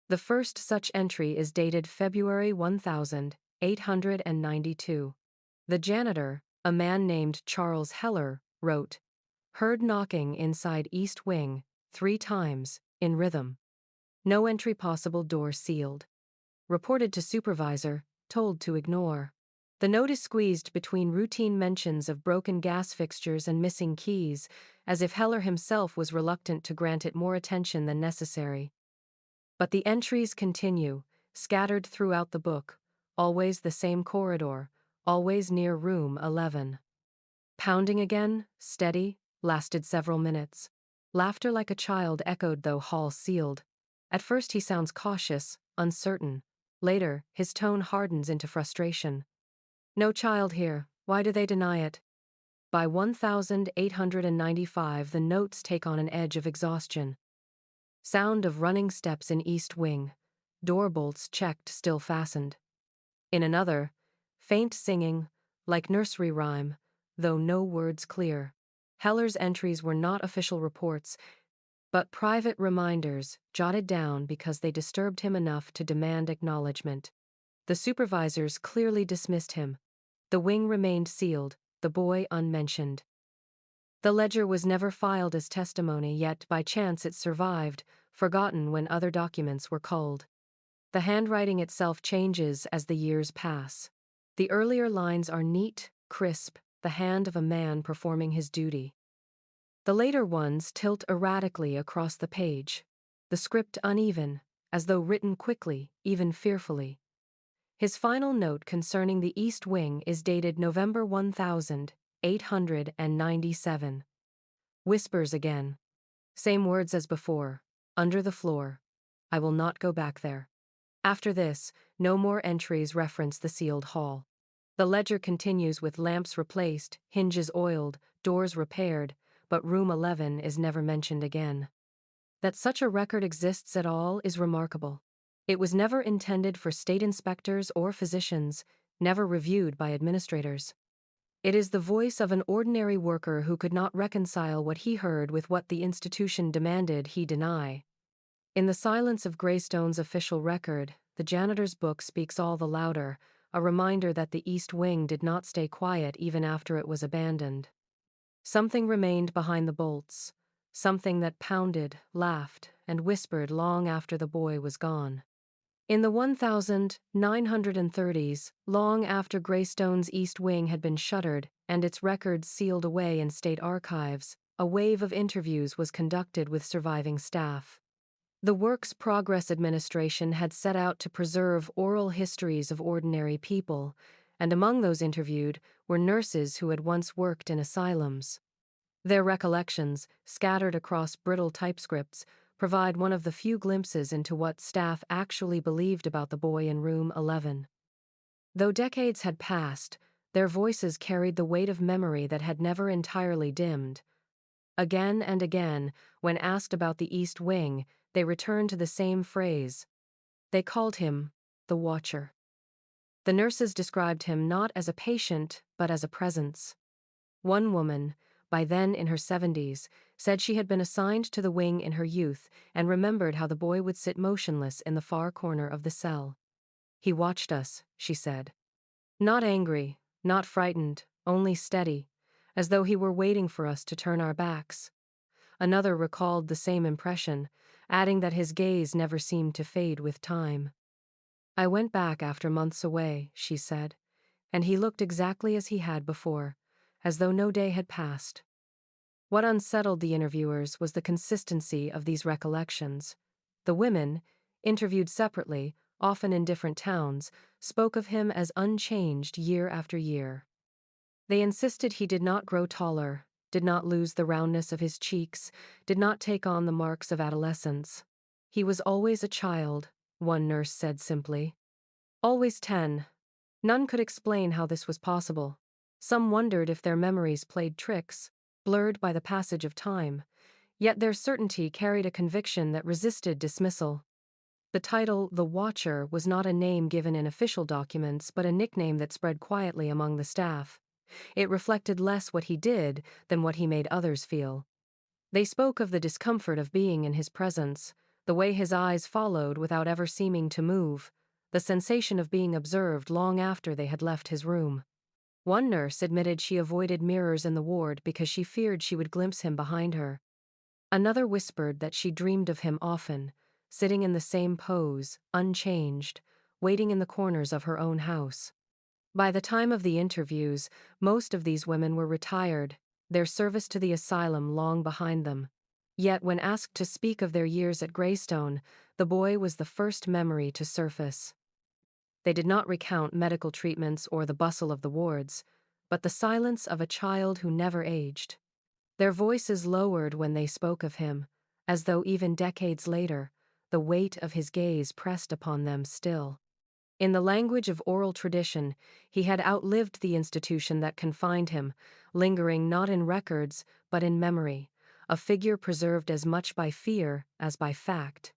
The first such entry is dated February 1892. The janitor, a man named Charles Heller, wrote, "Heard knocking inside East Wing, 3 times, in rhythm. No entry possible, door sealed. Reported to supervisor, told to ignore." The note is squeezed between routine mentions of broken gas fixtures and missing keys, as if Heller himself was reluctant to grant it more attention than necessary. But the entries continue, scattered throughout the book, always the same corridor, always near Room 11. Pounding again, steady, lasted several minutes. Laughter like a child echoed though hall sealed. At first he sounds cautious, uncertain. Later, his tone hardens into frustration. "No child here, why do they deny it?" By 1895 the notes take on an edge of exhaustion. Sound of running steps in East Wing. Door bolts checked, still fastened. In another, faint singing, like nursery rhyme, though no words clear. Heller's entries were not official reports, but private reminders, jotted down because they disturbed him enough to demand acknowledgement. The supervisors clearly dismissed him. The wing remained sealed, the boy unmentioned. The ledger was never filed as testimony, yet by chance it survived, forgotten when other documents were culled. The handwriting itself changes as the years pass. The earlier lines are neat, crisp, the hand of a man performing his duty. The later ones tilt erratically across the page, the script uneven, as though written quickly, even fearfully. His final note concerning the East Wing is dated November 1897. Whispers again. Same words as before. Under the floor. I will not go back there. After this, no more entries reference the sealed hall. The ledger continues with lamps replaced, hinges oiled, doors repaired, but Room 11 is never mentioned again. That such a record exists at all is remarkable. It was never intended for state inspectors or physicians, never reviewed by administrators. It is the voice of an ordinary worker who could not reconcile what he heard with what the institution demanded he deny. In the silence of Greystone's official record, the janitor's book speaks all the louder, a reminder that the East Wing did not stay quiet even after it was abandoned. Something remained behind the bolts, something that pounded, laughed, and whispered long after the boy was gone. In the 1930s, long after Greystone's East Wing had been shuttered and its records sealed away in state archives, a wave of interviews was conducted with surviving staff. The Works Progress Administration had set out to preserve oral histories of ordinary people, and among those interviewed were nurses who had once worked in asylums. Their recollections, scattered across brittle typescripts, provide one of the few glimpses into what staff actually believed about the boy in room 11. Though decades had passed, their voices carried the weight of memory that had never entirely dimmed. Again and again, when asked about the East Wing, they returned to the same phrase. They called him the Watcher. The nurses described him not as a patient, but as a presence. One woman, by then in her 70s, said she had been assigned to the wing in her youth and remembered how the boy would sit motionless in the far corner of the cell. He watched us, she said. Not angry, not frightened, only steady, as though he were waiting for us to turn our backs. Another recalled the same impression, adding that his gaze never seemed to fade with time. I went back after months away, she said, and he looked exactly as he had before, as though no day had passed. What unsettled the interviewers was the consistency of these recollections. The women, interviewed separately, often in different towns, spoke of him as unchanged year after year. They insisted he did not grow taller, did not lose the roundness of his cheeks, did not take on the marks of adolescence. He was always a child, one nurse said simply. Always 10. None could explain how this was possible. Some wondered if their memories played tricks, blurred by the passage of time, yet their certainty carried a conviction that resisted dismissal. The title, The Watcher, was not a name given in official documents but a nickname that spread quietly among the staff. It reflected less what he did than what he made others feel. They spoke of the discomfort of being in his presence, the way his eyes followed without ever seeming to move, the sensation of being observed long after they had left his room. One nurse admitted she avoided mirrors in the ward because she feared she would glimpse him behind her. Another whispered that she dreamed of him often, sitting in the same pose, unchanged, waiting in the corners of her own house. By the time of the interviews, most of these women were retired, their service to the asylum long behind them. Yet when asked to speak of their years at Greystone, the boy was the first memory to surface. They did not recount medical treatments or the bustle of the wards, but the silence of a child who never aged. Their voices lowered when they spoke of him, as though even decades later, the weight of his gaze pressed upon them still. In the language of oral tradition, he had outlived the institution that confined him, lingering not in records, but in memory, a figure preserved as much by fear as by fact.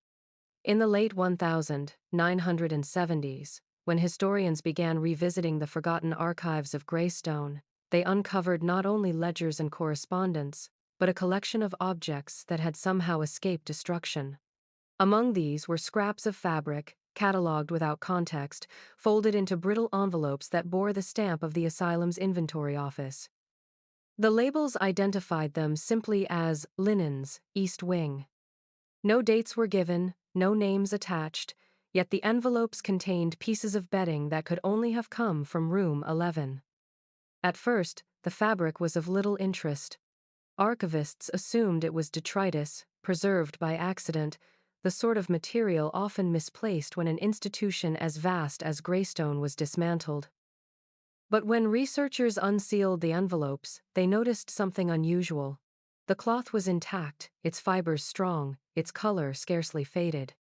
In the late 1970s, when historians began revisiting the forgotten archives of Greystone, they uncovered not only ledgers and correspondence, but a collection of objects that had somehow escaped destruction. Among these were scraps of fabric, catalogued without context, folded into brittle envelopes that bore the stamp of the asylum's inventory office. The labels identified them simply as linens, East Wing. No dates were given, no names attached, yet the envelopes contained pieces of bedding that could only have come from room 11. At first, the fabric was of little interest. Archivists assumed it was detritus, preserved by accident, the sort of material often misplaced when an institution as vast as Greystone was dismantled. But when researchers unsealed the envelopes, they noticed something unusual. The cloth was intact, its fibers strong, its color scarcely faded.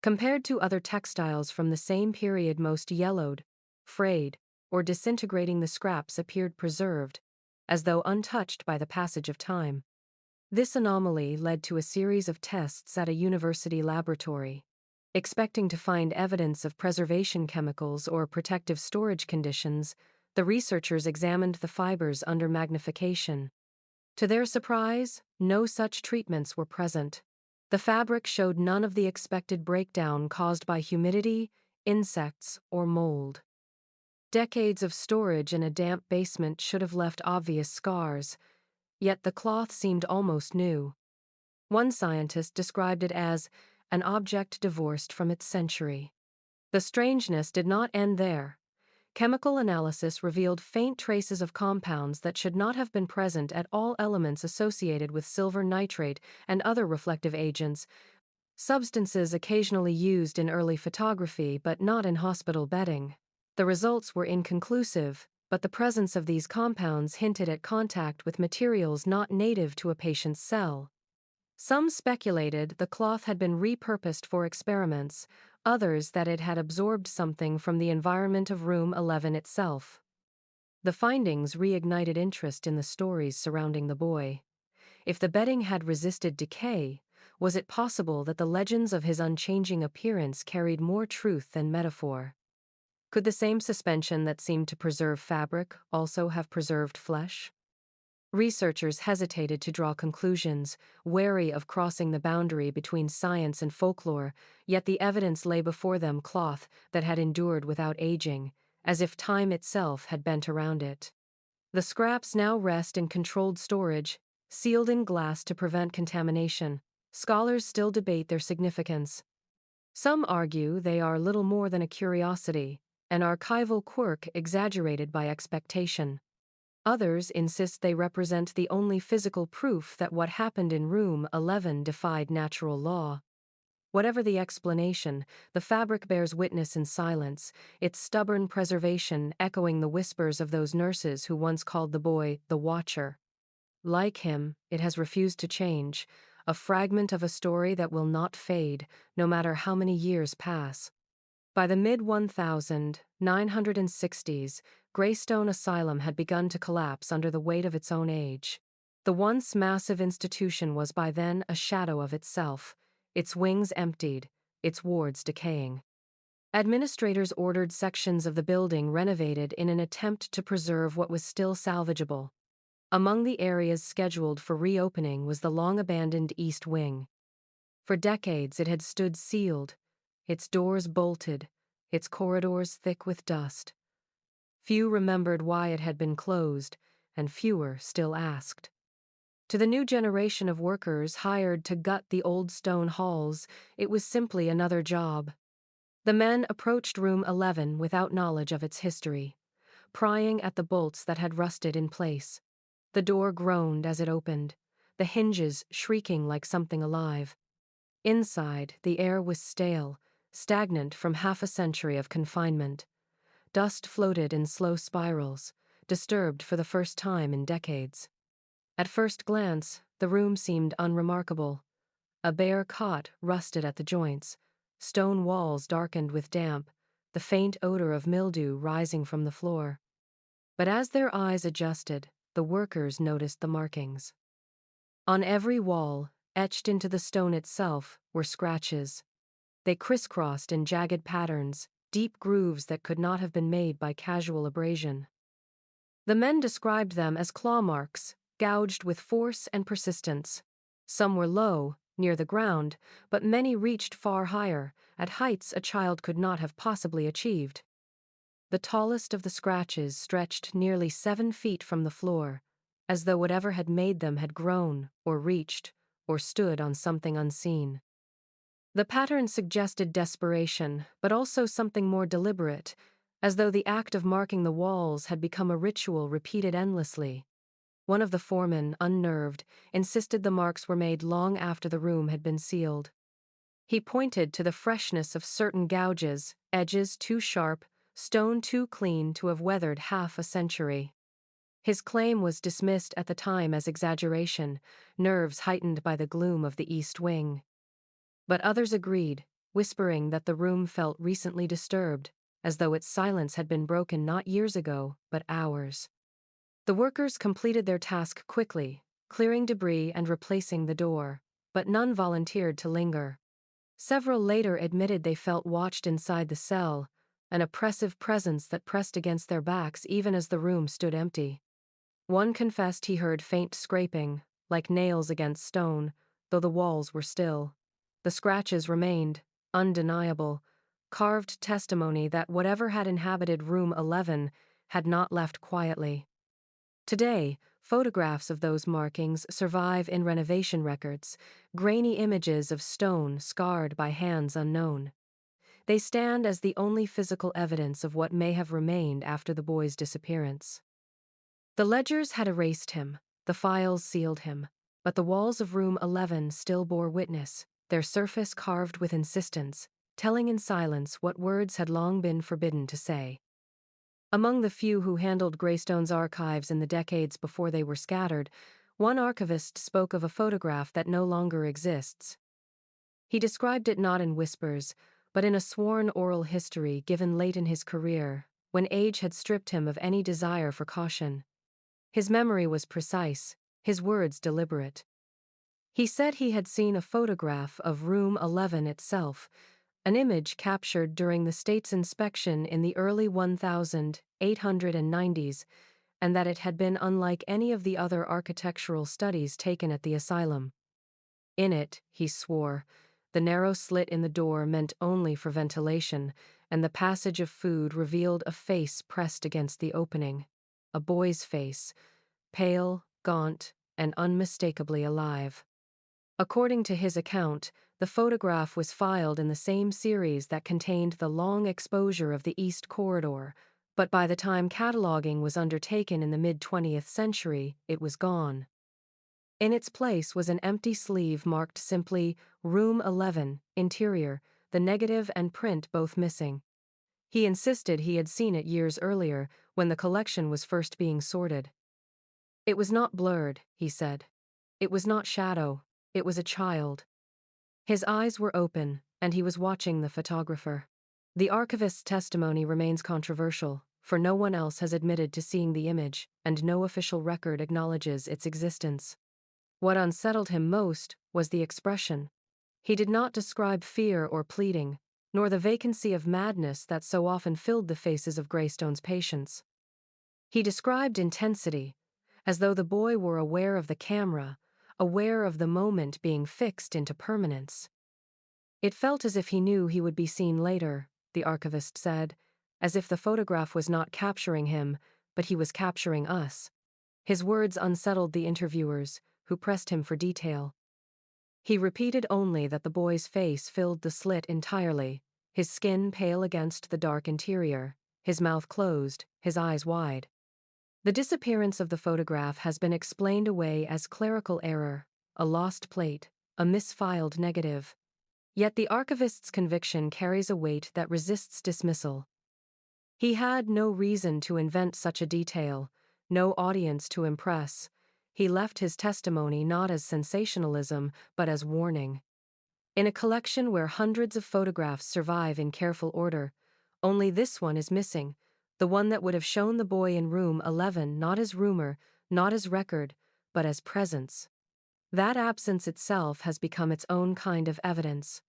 Compared to other textiles from the same period, most yellowed, frayed, or disintegrating, the scraps appeared preserved, as though untouched by the passage of time. This anomaly led to a series of tests at a university laboratory. Expecting to find evidence of preservation chemicals or protective storage conditions, the researchers examined the fibers under magnification. To their surprise, no such treatments were present. The fabric showed none of the expected breakdown caused by humidity, insects, or mold. Decades of storage in a damp basement should have left obvious scars, yet the cloth seemed almost new. One scientist described it as an object divorced from its century. The strangeness did not end there. Chemical analysis revealed faint traces of compounds that should not have been present at all, elements associated with silver nitrate and other reflective agents, substances occasionally used in early photography but not in hospital bedding. The results were inconclusive, but the presence of these compounds hinted at contact with materials not native to a patient's cell. Some speculated the cloth had been repurposed for experiments, others that it had absorbed something from the environment of room 11 itself. The findings reignited interest in the stories surrounding the boy. If the bedding had resisted decay, was it possible that the legends of his unchanging appearance carried more truth than metaphor? Could the same suspension that seemed to preserve fabric also have preserved flesh? Researchers hesitated to draw conclusions, wary of crossing the boundary between science and folklore, yet the evidence lay before them, cloth that had endured without aging, as if time itself had bent around it. The scraps now rest in controlled storage, sealed in glass to prevent contamination. Scholars still debate their significance. Some argue they are little more than a curiosity, an archival quirk exaggerated by expectation. Others insist they represent the only physical proof that what happened in room 11 defied natural law. Whatever the explanation, the fabric bears witness in silence, its stubborn preservation echoing the whispers of those nurses who once called the boy the Watcher. Like him, it has refused to change, a fragment of a story that will not fade, no matter how many years pass. By the mid-1960s, Greystone Asylum had begun to collapse under the weight of its own age. The once massive institution was by then a shadow of itself, its wings emptied, its wards decaying. Administrators ordered sections of the building renovated in an attempt to preserve what was still salvageable. Among the areas scheduled for reopening was the long-abandoned East Wing. For decades it had stood sealed, its doors bolted, its corridors thick with dust. Few remembered why it had been closed, and fewer still asked. To the new generation of workers hired to gut the old stone halls, it was simply another job. The men approached room 11 without knowledge of its history, prying at the bolts that had rusted in place. The door groaned as it opened, the hinges shrieking like something alive. Inside, the air was stale, stagnant from half a century of confinement. Dust floated in slow spirals, disturbed for the first time in decades. At first glance, the room seemed unremarkable. A bare cot rusted at the joints, stone walls darkened with damp, the faint odor of mildew rising from the floor. But as their eyes adjusted, the workers noticed the markings. On every wall, etched into the stone itself, were scratches. They crisscrossed in jagged patterns, deep grooves that could not have been made by casual abrasion. The men described them as claw marks, gouged with force and persistence. Some were low, near the ground, but many reached far higher, at heights a child could not have possibly achieved. The tallest of the scratches stretched nearly 7 feet from the floor, as though whatever had made them had grown, or reached, or stood on something unseen. The pattern suggested desperation, but also something more deliberate, as though the act of marking the walls had become a ritual repeated endlessly. One of the foremen, unnerved, insisted the marks were made long after the room had been sealed. He pointed to the freshness of certain gouges, edges too sharp, stone too clean to have weathered half a century. His claim was dismissed at the time as exaggeration, nerves heightened by the gloom of the East Wing. But others agreed, whispering that the room felt recently disturbed, as though its silence had been broken not years ago, but hours. The workers completed their task quickly, clearing debris and replacing the door, but none volunteered to linger. Several later admitted they felt watched inside the cell, an oppressive presence that pressed against their backs even as the room stood empty. One confessed he heard faint scraping, like nails against stone, though the walls were still. The scratches remained, undeniable, carved testimony that whatever had inhabited room 11 had not left quietly. Today, photographs of those markings survive in renovation records, grainy images of stone scarred by hands unknown. They stand as the only physical evidence of what may have remained after the boy's disappearance. The ledgers had erased him, the files sealed him, but the walls of room 11 still bore witness, their surface carved with insistence, telling in silence what words had long been forbidden to say. Among the few who handled Greystone's archives in the decades before they were scattered, one archivist spoke of a photograph that no longer exists. He described it not in whispers, but in a sworn oral history given late in his career, when age had stripped him of any desire for caution. His memory was precise, his words deliberate. He said he had seen a photograph of room 11 itself, an image captured during the state's inspection in the early 1890s, and that it had been unlike any of the other architectural studies taken at the asylum. In it, he swore, the narrow slit in the door meant only for ventilation, and the passage of food revealed a face pressed against the opening. A boy's face, pale, gaunt, and unmistakably alive. According to his account, the photograph was filed in the same series that contained the long exposure of the East Corridor, but by the time cataloging was undertaken in the mid-20th century, it was gone. In its place was an empty sleeve marked simply Room 11, Interior, the negative and print both missing. He insisted he had seen it years earlier, when the collection was first being sorted. It was not blurred, he said. It was not shadow, it was a child. His eyes were open, and he was watching the photographer. The archivist's testimony remains controversial, for no one else has admitted to seeing the image, and no official record acknowledges its existence. What unsettled him most was the expression. He did not describe fear or pleading, nor the vacancy of madness that so often filled the faces of Greystone's patients. He described intensity, as though the boy were aware of the camera, aware of the moment being fixed into permanence. It felt as if he knew he would be seen later, the archivist said, as if the photograph was not capturing him, but he was capturing us. His words unsettled the interviewers, who pressed him for detail. He repeated only that the boy's face filled the slit entirely, his skin pale against the dark interior, his mouth closed, his eyes wide. The disappearance of the photograph has been explained away as clerical error, a lost plate, a misfiled negative. Yet the archivist's conviction carries a weight that resists dismissal. He had no reason to invent such a detail, no audience to impress. He left his testimony not as sensationalism, but as warning. In a collection where hundreds of photographs survive in careful order, only this one is missing, the one that would have shown the boy in room 11 not as rumor, not as record, but as presence. That absence itself has become its own kind of evidence.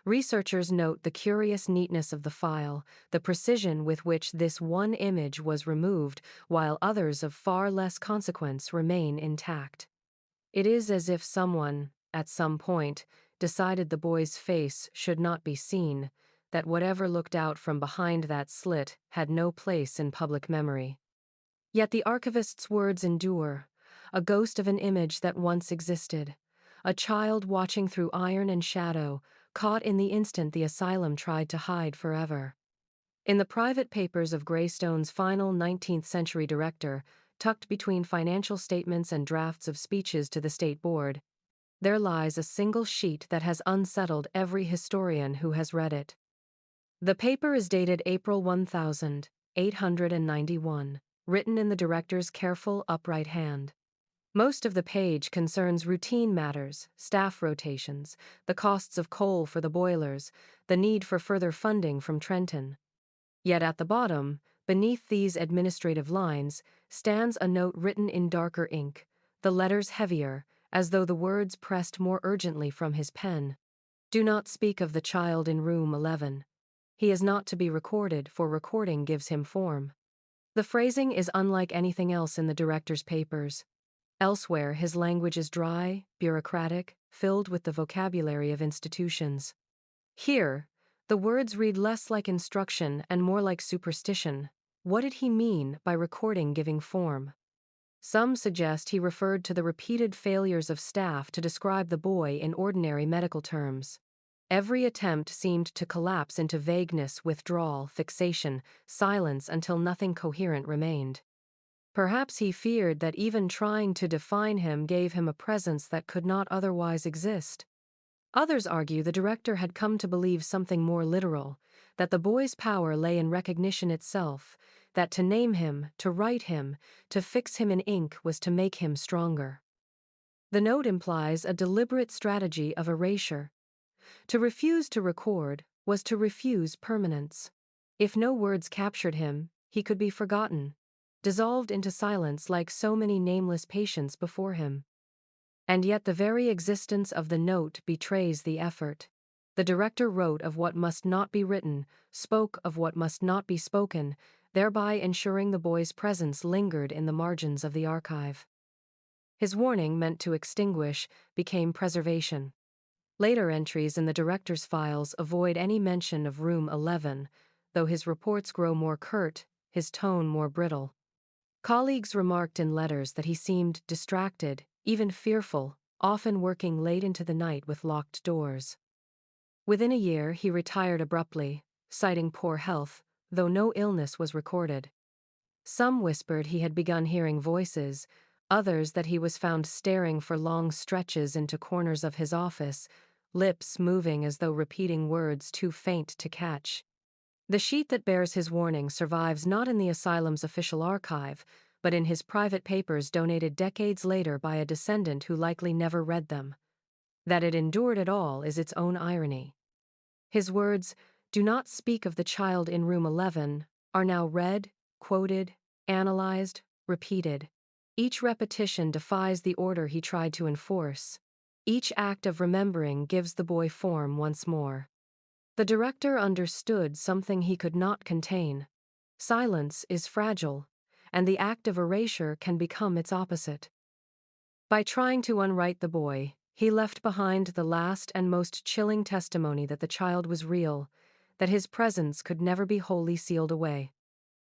Researchers note the curious neatness of the file, the precision with which this one image was removed, while others of far less consequence remain intact. It is as if someone, at some point, decided the boy's face should not be seen, that whatever looked out from behind that slit had no place in public memory. Yet the archivist's words endure, a ghost of an image that once existed, a child watching through iron and shadow, caught in the instant the asylum tried to hide forever. In the private papers of Greystone's final 19th-century director, tucked between financial statements and drafts of speeches to the state board, there lies a single sheet that has unsettled every historian who has read it. The paper is dated April 1891, written in the director's careful, upright hand. Most of the page concerns routine matters, staff rotations, the costs of coal for the boilers, the need for further funding from Trenton. Yet at the bottom, beneath these administrative lines, stands a note written in darker ink, the letters heavier, as though the words pressed more urgently from his pen. Do not speak of the child in room 11. He is not to be recorded, for recording gives him form. The phrasing is unlike anything else in the director's papers. Elsewhere, his language is dry, bureaucratic, filled with the vocabulary of institutions. Here, The words read less like instruction and more like superstition. What did he mean by recording giving form? Some suggest he referred to the repeated failures of staff to describe the boy in ordinary medical terms. Every attempt seemed to collapse into vagueness, withdrawal, fixation, silence until nothing coherent remained. Perhaps he feared that even trying to define him gave him a presence that could not otherwise exist. Others argue the director had come to believe something more literal, that the boy's power lay in recognition itself, that to name him, to write him, to fix him in ink was to make him stronger. The note implies a deliberate strategy of erasure. To refuse to record was to refuse permanence. If no words captured him, he could be forgotten, dissolved into silence like so many nameless patients before him. And yet the very existence of the note betrays the effort. The director wrote of what must not be written, spoke of what must not be spoken, thereby ensuring the boy's presence lingered in the margins of the archive. His warning, meant to extinguish, became preservation. Later entries in the director's files avoid any mention of Room 11, though his reports grow more curt, his tone more brittle. Colleagues remarked in letters that he seemed distracted, even fearful, often working late into the night with locked doors. Within a year, he retired abruptly, citing poor health, though no illness was recorded. Some whispered he had begun hearing voices, others that he was found staring for long stretches into corners of his office, lips moving as though repeating words too faint to catch. The sheet that bears his warning survives not in the asylum's official archive, but in his private papers donated decades later by a descendant who likely never read them. That it endured at all is its own irony. His words, "Do not speak of the child in room 11, are now read, quoted, analyzed, repeated. Each repetition defies the order he tried to enforce. Each act of remembering gives the boy form once more." The director understood something he could not contain. Silence is fragile, and the act of erasure can become its opposite. By trying to unwrite the boy, he left behind the last and most chilling testimony that the child was real, that his presence could never be wholly sealed away.